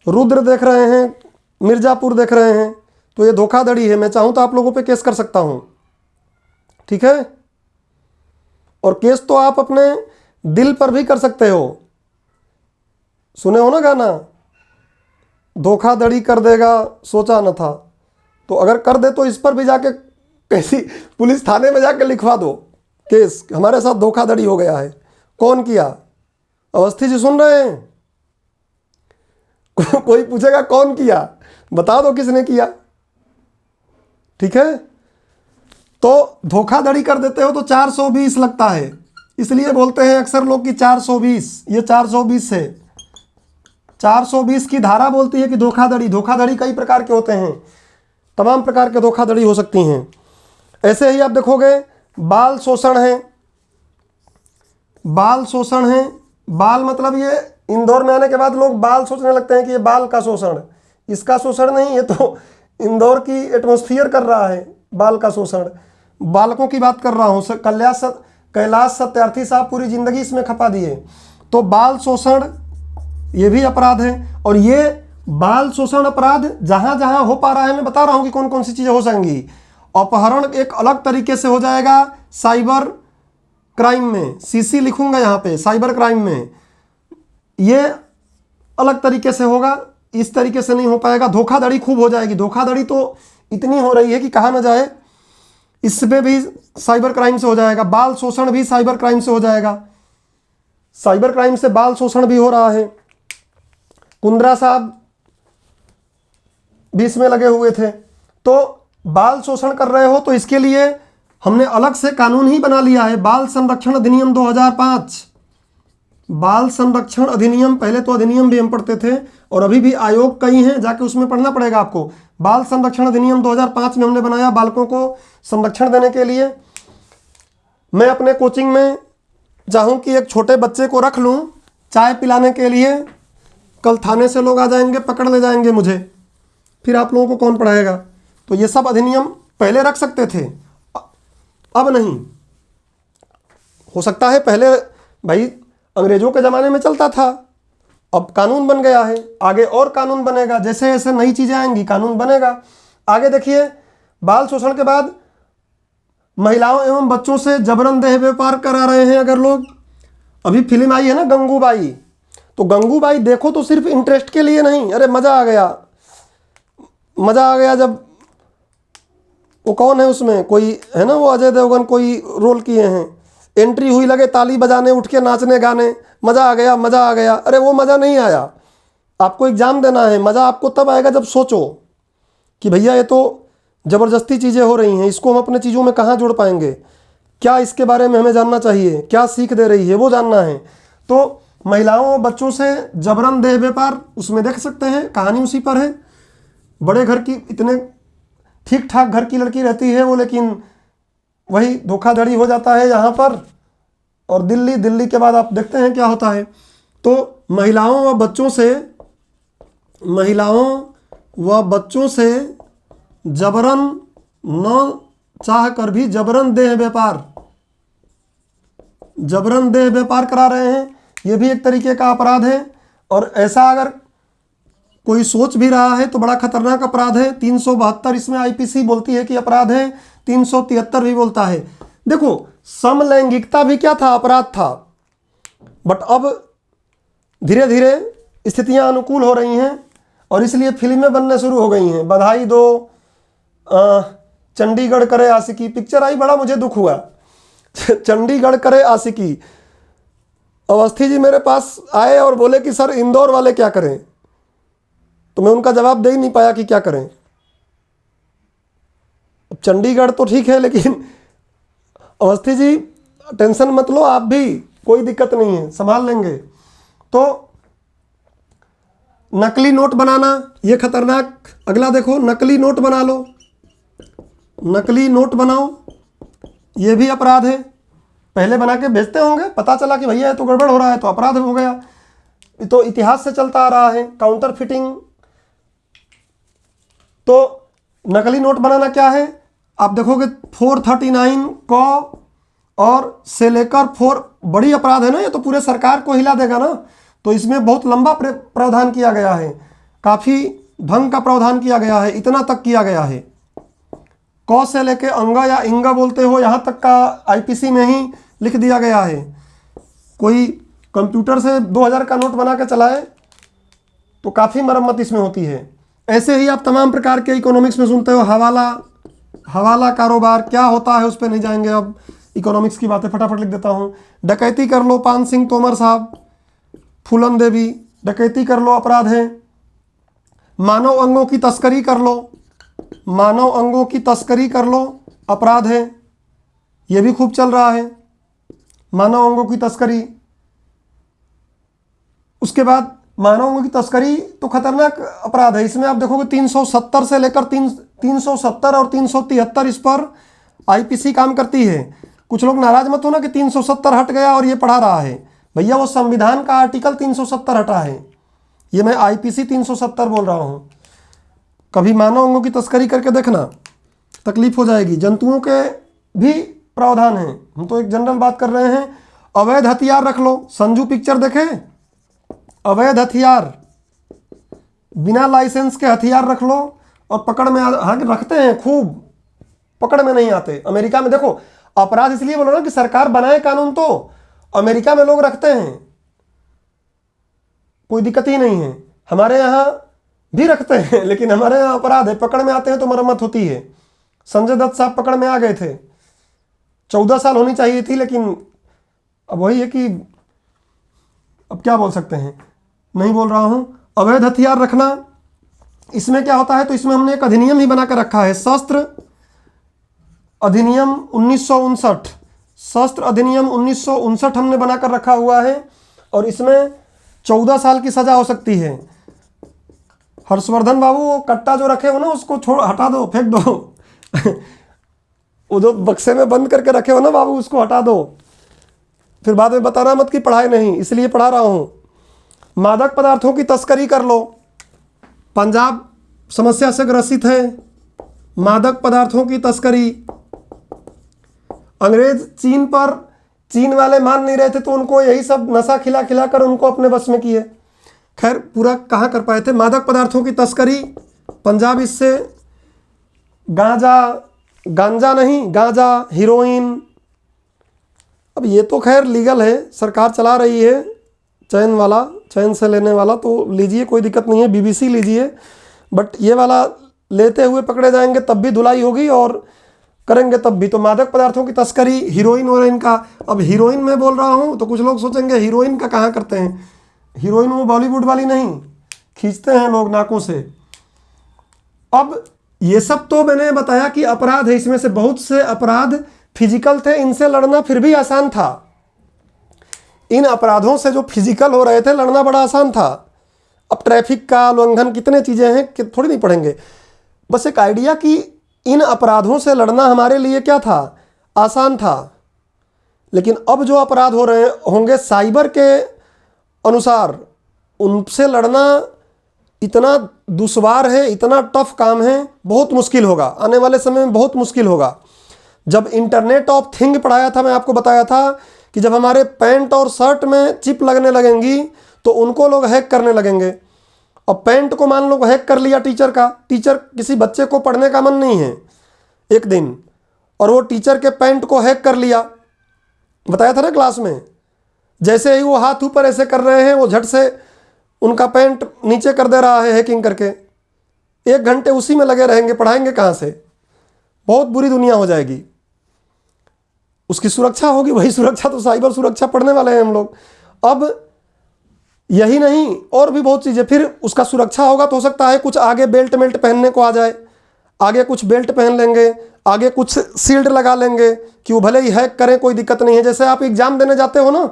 रुद्र देख रहे हैं, मिर्ज़ापुर देख रहे हैं, तो ये धोखाधड़ी है। मैं चाहूँ तो आप लोगों पे केस कर सकता हूँ, ठीक है। और केस तो आप अपने दिल पर भी कर सकते हो। सुने हो ना गाना, धोखाधड़ी कर देगा सोचा न था। तो अगर कर दे तो इस पर भी जाके कैसी पुलिस थाने में जाके लिखवा दो केस, हमारे साथ धोखाधड़ी हो गया है। कौन किया? अवस्थी जी सुन रहे हैं? कोई पूछेगा कौन किया, बता दो किसने किया, ठीक है। तो धोखाधड़ी कर देते हो तो 420 लगता है, इसलिए बोलते हैं अक्सर लोग कि 420, ये 420 है। 420 की धारा बोलती है कि धोखाधड़ी कई प्रकार के होते हैं, तमाम प्रकार के धोखाधड़ी हो सकती हैं। ऐसे ही आप देखोगे बाल शोषण है। बाल शोषण है, बाल मतलब ये इंदौर में आने के बाद लोग बाल सोचने लगते हैं कि ये बाल का शोषण, इसका शोषण नहीं, ये तो इंदौर की एटमॉस्फेयर कर रहा है बाल का शोषण। बालकों की बात कर रहा हूँ। कैलाश सत्यार्थी साहब पूरी जिंदगी इसमें खपा दिए। तो बाल शोषण ये भी अपराध है, और ये बाल शोषण अपराध जहाँ जहाँ हो पा रहा है, मैं बता रहा हूँ कि कौन कौन सी चीज़ें हो जाएंगी। अपहरण एक अलग तरीके से हो जाएगा साइबर क्राइम में, सीसी लिखूंगा यहाँ पे, साइबर क्राइम में ये अलग तरीके से होगा, इस तरीके से नहीं हो पाएगा। धोखाधड़ी खूब हो जाएगी, धोखाधड़ी तो इतनी हो रही है कि कहा ना जाए, इसमें भी साइबर क्राइम से हो जाएगा। बाल शोषण भी साइबर क्राइम से हो जाएगा, साइबर क्राइम से बाल शोषण भी हो रहा है। कुंद्रा साहब भी इसमें लगे हुए थे। तो बाल शोषण कर रहे हो तो इसके लिए हमने अलग से कानून ही बना लिया है, बाल संरक्षण अधिनियम 2005। बाल संरक्षण अधिनियम, पहले तो अधिनियम भी हम पढ़ते थे और अभी भी आयोग कई हैं, जाके उसमें पढ़ना पड़ेगा आपको। बाल संरक्षण अधिनियम 2005 में हमने बनाया बालकों को संरक्षण देने के लिए। मैं अपने कोचिंग में चाहूँ कि एक छोटे बच्चे को रख लूँ चाय पिलाने के लिए, कल थाने से लोग आ जाएंगे, पकड़ ले जाएंगे मुझे, फिर आप लोगों को कौन पढ़ाएगा। तो ये सब अधिनियम पहले रख सकते थे, अब नहीं हो सकता है। पहले भाई अंग्रेजों के ज़माने में चलता था, अब कानून बन गया है, आगे और कानून बनेगा, जैसे जैसे नई चीज़ें आएंगी कानून बनेगा। आगे देखिए, बाल शोषण के बाद महिलाओं एवं बच्चों से जबरन देह व्यापार करा रहे हैं अगर लोग। अभी फिल्म आई है ना गंगूबाई, तो गंगूबाई देखो तो सिर्फ इंटरेस्ट के लिए नहीं, अरे मज़ा आ गया, मज़ा आ गया। जब वो कौन है उसमें, कोई है ना, वो अजय देवगन कोई रोल किए हैं, एंट्री हुई, लगे ताली बजाने, उठ के नाचने गाने, मज़ा आ गया, मज़ा आ गया। अरे वो मज़ा नहीं आया, आपको एग्ज़ाम देना है। मज़ा आपको तब आएगा जब सोचो कि भैया ये तो ज़बरदस्ती चीज़ें हो रही हैं, इसको हम अपने चीज़ों में कहाँ जोड़ पाएंगे, क्या इसके बारे में हमें जानना चाहिए, क्या सीख दे रही है वो जानना है। तो महिलाओं और बच्चों से जबरन देह व्यापार, उसमें देख सकते हैं, कहानी उसी पर है। बड़े घर की, इतने ठीक ठाक घर की लड़की रहती है वो, लेकिन वही धोखाधड़ी हो जाता है यहाँ पर। और दिल्ली के बाद आप देखते हैं क्या होता है। तो महिलाओं व बच्चों से जबरन न चाह कर भी जबरन देह व्यापार, जबरन देह व्यापार करा रहे हैं, ये भी एक तरीके का अपराध है। और ऐसा अगर कोई सोच भी रहा है तो बड़ा खतरनाक अपराध है। 372 इसमें आईपीसी बोलती है कि अपराध है, 373 भी बोलता है। देखो, समलैंगिकता भी क्या था, अपराध था। बट अब धीरे धीरे स्थितियां अनुकूल हो रही हैं और इसलिए फिल्में बनने शुरू हो गई हैं। बधाई दो, चंडीगढ़ करे आशिकी पिक्चर आई, बड़ा मुझे दुख हुआ। चंडीगढ़ करे आशिकी, अवस्थी जी मेरे पास आए और बोले कि सर इंदौर वाले क्या करें, तो मैं उनका जवाब दे ही नहीं पाया कि क्या करें। अब चंडीगढ़ तो ठीक है, लेकिन अवस्थी जी टेंशन मत लो, आप भी, कोई दिक्कत नहीं है, संभाल लेंगे। तो नकली नोट बनाना ये खतरनाक। अगला देखो, नकली नोट बना लो, नकली नोट बनाओ, ये भी अपराध है। पहले बना के भेजते होंगे, पता चला कि भैया ये तो गड़बड़ हो रहा है तो अपराध हो गया। तो इतिहास से चलता आ रहा है काउंटर फिटिंग। तो नकली नोट बनाना क्या है, आप देखोगे 439 को और से लेकर 4 बड़ी अपराध है ना, ये तो पूरे सरकार को हिला देगा ना। तो इसमें बहुत लंबा प्रावधान किया गया है, काफ़ी ढंग का प्रावधान किया गया है, इतना तक किया गया है। क से लेके अंगा या इंगा बोलते हो, यहाँ तक का आईपीसी में ही लिख दिया गया है। कोई कंप्यूटर से 2000 का नोट बना के चलाए तो काफ़ी मरम्मत इसमें होती है। ऐसे ही आप तमाम प्रकार के इकोनॉमिक्स में सुनते हो, हवाला कारोबार क्या होता है, उस पर नहीं जाएंगे, अब इकोनॉमिक्स की बातें फटाफट लिख देता हूँ। डकैती कर लो, पान सिंह तोमर साहब, फूलन देवी, डकैती कर लो अपराध है। मानव अंगों की तस्करी कर लो, मानव अंगों की तस्करी कर लो, अपराध है, ये भी खूब चल रहा है, मानव अंगों की तस्करी। उसके बाद मानव अंगों की तस्करी तो खतरनाक अपराध है। इसमें आप देखोगे 370 से लेकर 370 और 373 इस पर आईपीसी काम करती है। कुछ लोग नाराज मत होना कि 370 हट गया और ये पढ़ा रहा है, भैया वो संविधान का आर्टिकल 370 हटा है, ये मैं आईपीसी 370 बोल रहा हूँ। कभी मानव अंगों की तस्करी करके देखना, तकलीफ हो जाएगी। जंतुओं के भी प्रावधान है, हम तो एक जनरल बात कर रहे हैं। अवैध हथियार रख लो, संजू पिक्चर देखे, अवैध हथियार, बिना लाइसेंस के हथियार रख लो और पकड़ में रखते हैं, खूब पकड़ में नहीं आते। अमेरिका में देखो, अपराध इसलिए बोल रहा हूं कि सरकार बनाए कानून, तो अमेरिका में लोग रखते हैं, कोई दिक्कत ही नहीं है। हमारे यहाँ भी रखते हैं, लेकिन हमारे यहाँ अपराध है, पकड़ में आते हैं तो मरम्मत होती है। संजय दत्त साहब पकड़ में आ गए थे, 14 साल होनी चाहिए थी, लेकिन अब वही है कि अब क्या बोल सकते हैं, नहीं बोल रहा हूं। अवैध हथियार रखना, इसमें क्या होता है, तो इसमें हमने एक अधिनियम ही बना कर रखा है, शस्त्र अधिनियम 1959, शस्त्र अधिनियम 1959 हमने बनाकर रखा हुआ है और इसमें 14 साल की सजा हो सकती है। हर्षवर्धन बाबू वो कट्टा जो रखे हो ना, उसको छोड़, हटा दो, फेंक दो। वो जो बक्से में बंद करके रखे हो ना बाबू, उसको हटा दो, फिर बाद में बताना मत कि पढ़ाई नहीं, इसलिए पढ़ा रहा हूं। मादक पदार्थों की तस्करी कर लो, पंजाब समस्या से ग्रसित है, मादक पदार्थों की तस्करी। अंग्रेज चीन वाले मान नहीं रहे थे तो उनको यही सब नशा खिला खिला कर उनको अपने बस में किए। खैर पूरा कहाँ कर पाए थे। मादक पदार्थों की तस्करी, पंजाब इससे गांजा नहीं, गांजा, हीरोइन। अब ये तो खैर लीगल है, सरकार चला रही है, चैन से लेने वाला तो लीजिए, कोई दिक्कत नहीं है, बीबीसी लीजिए। बट ये वाला लेते हुए पकड़े जाएंगे तब भी धुलाई होगी और करेंगे तब भी। तो मादक पदार्थों की तस्करी, हीरोइन और इनका, अब हीरोइन में बोल रहा हूँ तो कुछ लोग सोचेंगे हीरोइन का कहाँ करते हैं, हीरोइन वो बॉलीवुड वाली नहीं, खींचते हैं लोग नाकों से। अब ये सब तो मैंने बताया कि अपराध है, इसमें से बहुत से अपराध फिजिकल थे, इनसे लड़ना फिर भी आसान था। इन अपराधों से जो फिजिकल हो रहे थे लड़ना बड़ा आसान था। अब ट्रैफिक का उल्लंघन, कितने चीज़ें हैं कि थोड़ी नहीं पढ़ेंगे, बस एक आइडिया कि इन अपराधों से लड़ना हमारे लिए क्या था, आसान था। लेकिन अब जो अपराध हो रहे होंगे साइबर के अनुसार, उनसे लड़ना इतना दुश्वार है, इतना टफ काम है, बहुत मुश्किल होगा, आने वाले समय में बहुत मुश्किल होगा। जब इंटरनेट ऑफ थिंग पढ़ाया था, मैं आपको बताया था कि जब हमारे पैंट और शर्ट में चिप लगने लगेंगी तो उनको लोग हैक करने लगेंगे। अब पैंट को मान लो हैक कर लिया टीचर का, टीचर किसी बच्चे को पढ़ने का मन नहीं है एक दिन, और वो टीचर के पैंट को हैक कर लिया, बताया था ना क्लास में, जैसे ही वो हाथ ऊपर ऐसे कर रहे हैं वो झट से उनका पैंट नीचे कर दे रहा है हैकिंग करके। 1 घंटे उसी में लगे रहेंगे, पढ़ाएंगे कहाँ से? बहुत बुरी दुनिया हो जाएगी। उसकी सुरक्षा होगी, वही सुरक्षा तो साइबर सुरक्षा पढ़ने वाले हैं हम लोग। अब यही नहीं और भी बहुत चीज़ें, फिर उसका सुरक्षा होगा तो हो सकता है कुछ आगे बेल्ट मेल्ट पहनने को आ जाए, आगे कुछ बेल्ट पहन लेंगे, आगे कुछ शील्ड लगा लेंगे कि वो भले ही हैक करें कोई दिक्कत नहीं है। जैसे आप एग्ज़ाम देने जाते हो ना,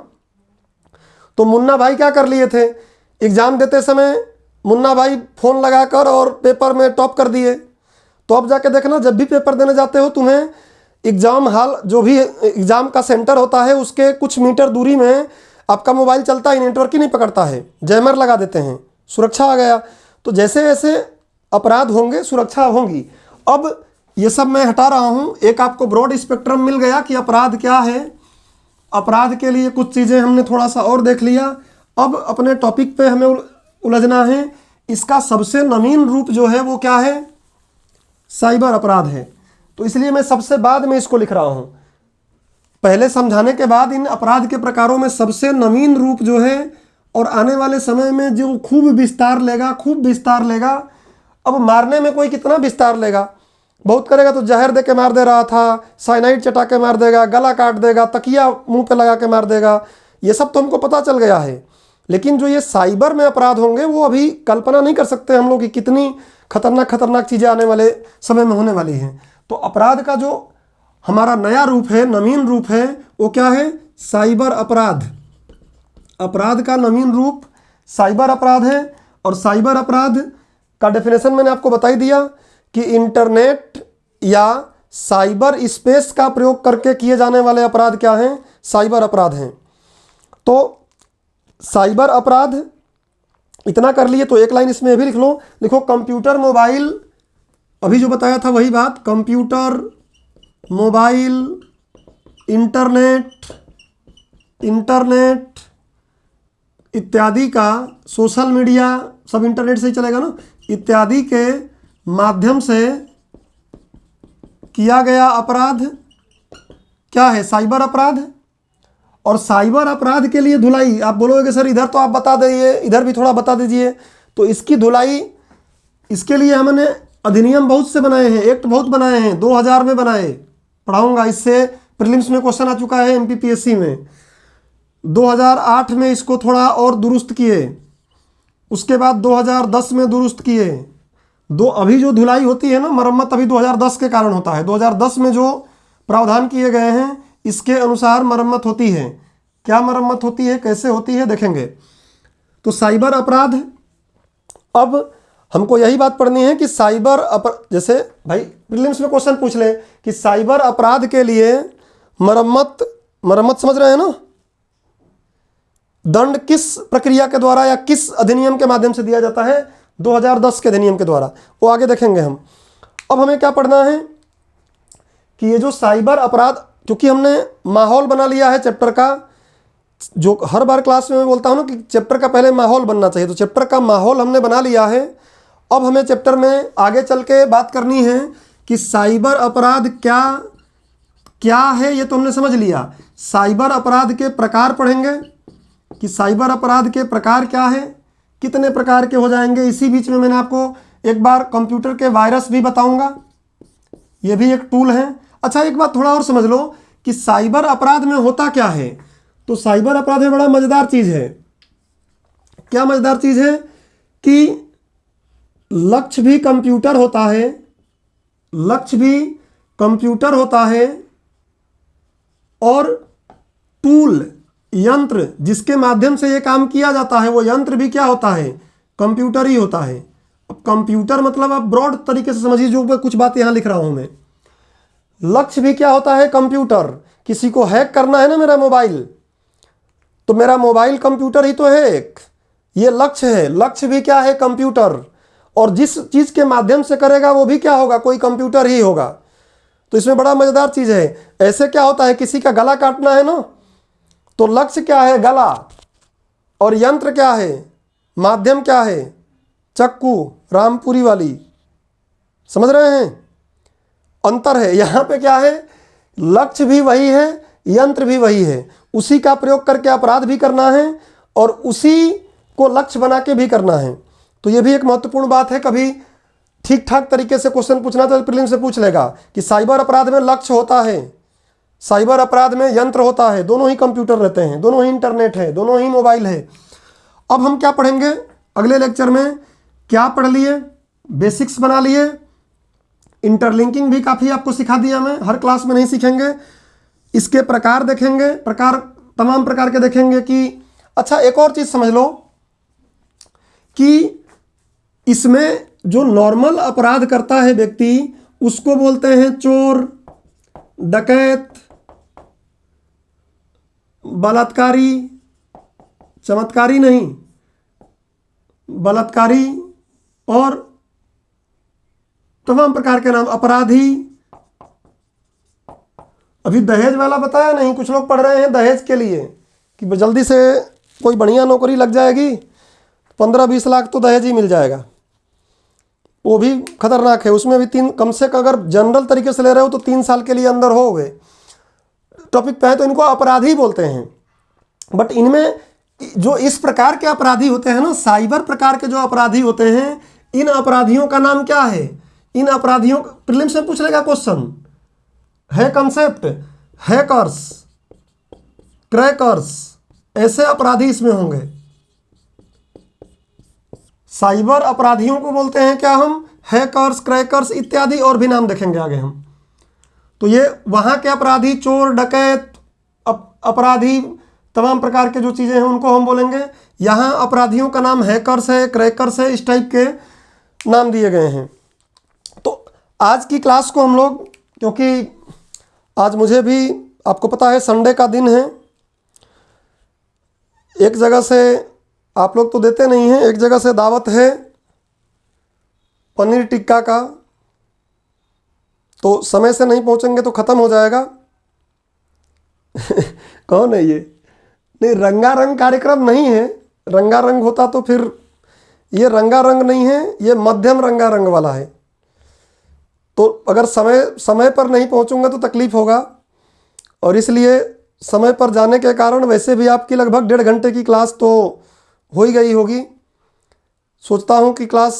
तो मुन्ना भाई क्या कर लिए थे, एग्ज़ाम देते समय मुन्ना भाई फ़ोन लगाकर और पेपर में टॉप कर दिए। तो अब जाके देखना, जब भी पेपर देने जाते हो तुम्हें एग्ज़ाम हॉल, जो भी एग्ज़ाम का सेंटर होता है, उसके कुछ मीटर दूरी में आपका मोबाइल चलता ही, नेटवर्क ही नहीं पकड़ता है, जैमर लगा देते हैं, सुरक्षा आ गया। तो जैसे जैसे अपराध होंगे सुरक्षा होगी। अब ये सब मैं हटा रहा हूँ, एक आपको ब्रॉड स्पेक्ट्रम मिल गया कि अपराध क्या है। अपराध के लिए कुछ चीज़ें हमने थोड़ा सा और देख लिया। अब अपने टॉपिक पे हमें उलझना है। इसका सबसे नवीन रूप जो है वो क्या है? साइबर अपराध है। तो इसलिए मैं सबसे बाद में इसको लिख रहा हूँ, पहले समझाने के बाद इन अपराध के प्रकारों में सबसे नवीन रूप जो है और आने वाले समय में जो खूब विस्तार लेगा। अब मारने में कोई कितना विस्तार लेगा, बहुत करेगा तो जहर दे के मार दे रहा था, साइनाइड चटा के मार देगा, गला काट देगा, तकिया मुंह पे लगा के मार देगा, ये सब तो हमको पता चल गया है। लेकिन जो ये साइबर में अपराध होंगे वो अभी कल्पना नहीं कर सकते हम लोग कि कितनी खतरनाक चीज़ें आने वाले समय में होने वाली हैं। तो अपराध का जो हमारा नया रूप है, नवीन रूप है, वो क्या है? साइबर अपराध। अपराध का नवीन रूप साइबर अपराध है। और साइबर अपराध का डेफिनेशन मैंने आपको बता ही दिया कि इंटरनेट या साइबर स्पेस का प्रयोग करके किए जाने वाले अपराध क्या हैं? साइबर अपराध हैं। तो साइबर अपराध इतना कर लिए तो एक लाइन इसमें भी लिख लो, लिखो कंप्यूटर मोबाइल, अभी जो बताया था वही बात, कंप्यूटर मोबाइल इंटरनेट इत्यादि का, सोशल मीडिया सब इंटरनेट से ही चलेगा ना, इत्यादि के माध्यम से किया गया अपराध क्या है? साइबर अपराध। और साइबर अपराध के लिए धुलाई, आप बोलोगे सर इधर तो आप बता दीजिए, इधर भी थोड़ा बता दीजिए। तो इसकी धुलाई, इसके लिए हमने अधिनियम बहुत से बनाए हैं, एक्ट बहुत बनाए हैं, 2000 में बनाए, पढ़ाऊंगा। इससे प्रीलिम्स में क्वेश्चन आ चुका है एमपीपीएससी में। 2008 में इसको थोड़ा और दुरुस्त किए, उसके बाद 2010 में दुरुस्त किए। अभी जो धुलाई होती है ना, मरम्मत अभी 2010 के कारण होता है। 2010 में जो प्रावधान किए गए हैं इसके अनुसार मरम्मत होती है। क्या मरम्मत होती है, कैसे होती है, देखेंगे। तो साइबर अपराध, अब हमको यही बात पढ़नी है कि साइबर जैसे भाई प्रीलिम्स में क्वेश्चन पूछ ले कि साइबर अपराध के लिए मरम्मत समझ रहे हैं ना, दंड किस प्रक्रिया के द्वारा या किस अधिनियम के माध्यम से दिया जाता है? 2010 के अधिनियम के द्वारा, वो आगे देखेंगे हम। अब हमें क्या पढ़ना है कि ये जो साइबर अपराध, क्योंकि हमने माहौल बना लिया है चैप्टर का, जो हर बार क्लास में मैं बोलता हूँ ना कि चैप्टर का पहले माहौल बनना चाहिए, तो चैप्टर का माहौल हमने बना लिया है। अब हमें चैप्टर में आगे चल के बात करनी है कि साइबर अपराध क्या क्या है, ये तो हमने समझ लिया। साइबर अपराध के प्रकार पढ़ेंगे कि साइबर अपराध के प्रकार क्या है, कितने प्रकार के हो जाएंगे। इसी बीच में मैंने आपको एक बार कंप्यूटर के वायरस भी बताऊंगा, ये भी एक टूल है। अच्छा, एक बात थोड़ा और समझ लो कि साइबर अपराध में होता क्या है। तो साइबर अपराध में बड़ा मज़ेदार चीज़ है। क्या मज़ेदार चीज़ है कि लक्ष्य भी कंप्यूटर होता है, लक्ष्य भी कंप्यूटर होता है, और टूल, यंत्र जिसके माध्यम से ये काम किया जाता है, वो यंत्र भी क्या होता है? कंप्यूटर ही होता है। अब कंप्यूटर मतलब आप ब्रॉड तरीके से समझिए, जो कुछ बात यहाँ लिख रहा हूँ मैं। लक्ष्य भी क्या होता है? कंप्यूटर। किसी को हैक करना है ना मेरा मोबाइल, तो मेरा मोबाइल कंप्यूटर ही तो है एक, ये लक्ष्य है। लक्ष्य भी क्या है? कंप्यूटर। और जिस चीज़ के माध्यम से करेगा वो भी क्या होगा? कोई कंप्यूटर ही होगा। तो इसमें बड़ा मज़ेदार चीज़ है। ऐसे क्या होता है, किसी का गला काटना है ना, तो लक्ष्य क्या है? गला। और यंत्र क्या है? माध्यम क्या है? चक्कू, रामपुरी वाली। समझ रहे हैं? अंतर है। यहाँ पे क्या है? लक्ष्य भी वही है, यंत्र भी वही है। उसी का प्रयोग करके अपराध भी करना है और उसी को लक्ष्य बना के भी करना है। तो ये भी एक महत्वपूर्ण बात है। कभी ठीक ठाक तरीके से क्वेश्चन पूछना तो प्रीलिम्स से पूछ लेगा कि साइबर अपराध में लक्ष्य होता है, साइबर अपराध में यंत्र होता है, दोनों ही कंप्यूटर रहते हैं, दोनों ही इंटरनेट है, दोनों ही मोबाइल है। अब हम क्या पढ़ेंगे अगले लेक्चर में? क्या पढ़ लिए? बेसिक्स बना लिए, इंटरलिंकिंग भी काफ़ी आपको सिखा दिया मैं, हर क्लास में नहीं सीखेंगे। इसके प्रकार देखेंगे, प्रकार तमाम प्रकार के देखेंगे कि अच्छा एक और चीज़ समझ लो कि इसमें जो नॉर्मल अपराध करता है व्यक्ति उसको बोलते हैं चोर, डकैत, बलात्कारी, चमत्कारी नहीं, बलात्कारी और तमाम प्रकार के नाम, अपराधी। अभी दहेज वाला बताया नहीं, कुछ लोग पढ़ रहे हैं दहेज के लिए कि जल्दी से कोई बढ़िया नौकरी लग जाएगी, 15-20 लाख तो दहेज ही मिल जाएगा। वो भी खतरनाक है। उसमें भी कम से कम अगर जनरल तरीके से ले रहे हो तो 3 साल के लिए अंदर हो गए। टॉपिक पे है तो इनको अपराधी बोलते हैं। बट इनमें जो इस प्रकार के अपराधी होते हैं ना, साइबर प्रकार के जो अपराधी होते हैं, इन अपराधियों का नाम क्या है? इन अपराधियों, प्रीलिम्स में पूछ लेगा क्वेश्चन, है कंसेप्ट, हैकर्स, क्रैकर्स, ऐसे अपराधी इसमें होंगे। साइबर अपराधियों को बोलते हैं क्या हम? हैकर्स, क्रैकर्स इत्यादि, और भी नाम देखेंगे आगे हम। तो ये वहाँ के अपराधी, चोर, डकैत, अपराधी, तमाम प्रकार के जो चीज़ें हैं उनको हम बोलेंगे। यहाँ अपराधियों का नाम हैकर्स है, क्रैकर्स है, इस टाइप के नाम दिए गए हैं। तो आज की क्लास को हम लोग, क्योंकि आज मुझे भी, आपको पता है संडे का दिन है, एक जगह से आप लोग तो देते नहीं हैं, एक जगह से दावत है पनीर टिक्का का, तो समय से नहीं पहुंचेंगे तो ख़त्म हो जाएगा। कौन है ये? नहीं, रंगारंग कार्यक्रम नहीं है। रंगारंग होता तो फिर, ये रंगारंग नहीं है, ये मध्यम रंगारंग वाला है। तो अगर समय पर नहीं पहुंचूंगा तो तकलीफ होगा, और इसलिए समय पर जाने के कारण वैसे भी आपकी लगभग 1.5 घंटे की क्लास तो हो ही गई होगी। सोचता हूं कि क्लास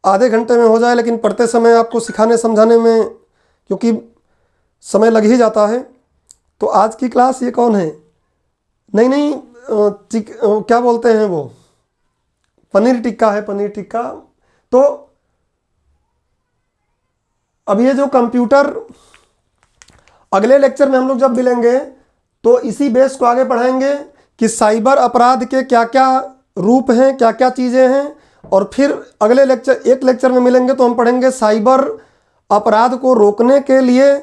आधे घंटे में हो जाए, लेकिन पढ़ते समय आपको सिखाने समझाने में क्योंकि समय लग ही जाता है। तो आज की क्लास, ये कौन है? नहीं, क्या बोलते हैं वो, पनीर टिक्का है, पनीर टिक्का। तो अब ये जो कंप्यूटर, अगले लेक्चर में हम लोग जब मिलेंगे तो इसी बेस को आगे पढ़ाएंगे कि साइबर अपराध के क्या क्या रूप हैं, क्या क्या चीज़ें हैं। और फिर अगले लेक्चर, एक लेक्चर में मिलेंगे तो हम पढ़ेंगे साइबर अपराध को रोकने के लिए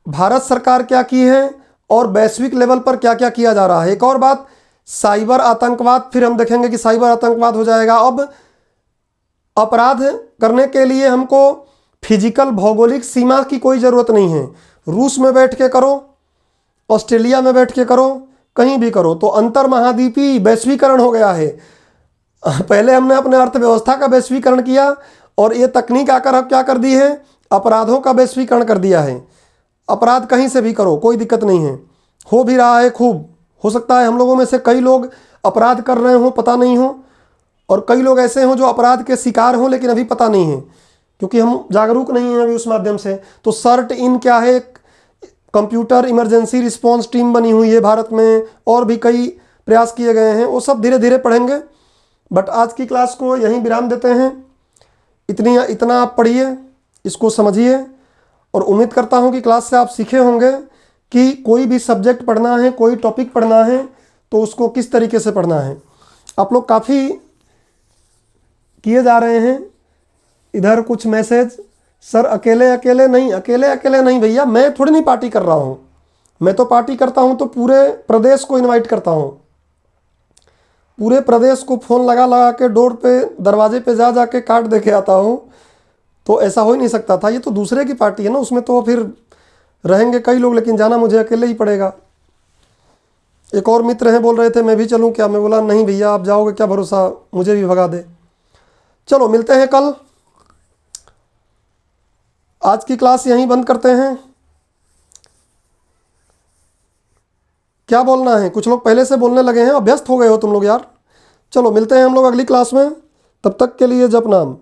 भारत सरकार क्या की है और वैश्विक लेवल पर क्या क्या किया जा रहा है। एक और बात, साइबर आतंकवाद, फिर हम देखेंगे कि साइबर आतंकवाद हो जाएगा। अब अपराध करने के लिए हमको फिजिकल, भौगोलिक सीमा की कोई ज़रूरत नहीं है। रूस में बैठ के करो, ऑस्ट्रेलिया में बैठ के करो, कहीं भी करो। तो अंतर महाद्वीपीय वैश्वीकरण हो गया है। पहले हमने अपने अर्थव्यवस्था का वैश्वीकरण किया और ये तकनीक आकर अब क्या कर दी है? अपराधों का वैश्वीकरण कर दिया है। अपराध कहीं से भी करो, कोई दिक्कत नहीं है। हो भी रहा है खूब। हो सकता है हम लोगों में से कई लोग अपराध कर रहे हों, पता नहीं हो, और कई लोग ऐसे हों जो अपराध के शिकार हों लेकिन अभी पता नहीं है, क्योंकि हम जागरूक नहीं हैं अभी उस माध्यम से। तो सर्ट इन क्या है? कंप्यूटर इमरजेंसी रिस्पॉन्स टीम बनी हुई है भारत में, और भी कई प्रयास किए गए हैं, वो सब धीरे धीरे पढ़ेंगे। बट आज की क्लास को यहीं विराम देते हैं। इतना आप पढ़िए, इसको समझिए, और उम्मीद करता हूं कि क्लास से आप सीखे होंगे कि कोई भी सब्जेक्ट पढ़ना है, कोई टॉपिक पढ़ना है तो उसको किस तरीके से पढ़ना है। आप लोग काफ़ी किए जा रहे हैं इधर कुछ मैसेज, सर अकेले अकेले नहीं भैया, मैं थोड़ी नहीं पार्टी कर रहा हूँ। मैं तो पार्टी करता हूँ तो पूरे प्रदेश को इनवाइट करता हूँ, पूरे प्रदेश को फ़ोन लगा के डोर पे, दरवाजे पे जा के कार्ड दे के आता हूँ। तो ऐसा हो ही नहीं सकता था। ये तो दूसरे की पार्टी है ना, उसमें तो फिर रहेंगे कई लोग, लेकिन जाना मुझे अकेले ही पड़ेगा। एक और मित्र हैं बोल रहे थे मैं भी चलूं क्या, मैं बोला नहीं भैया आप जाओगे क्या भरोसा, मुझे भी भगा दे। चलो मिलते हैं कल। आज की क्लास यहीं बंद करते हैं। क्या बोलना है, कुछ लोग पहले से बोलने लगे हैं, अभ्यस्त हो गए हो तुम लोग यार। चलो मिलते हैं हम लोग अगली क्लास में, तब तक के लिए जप नाम।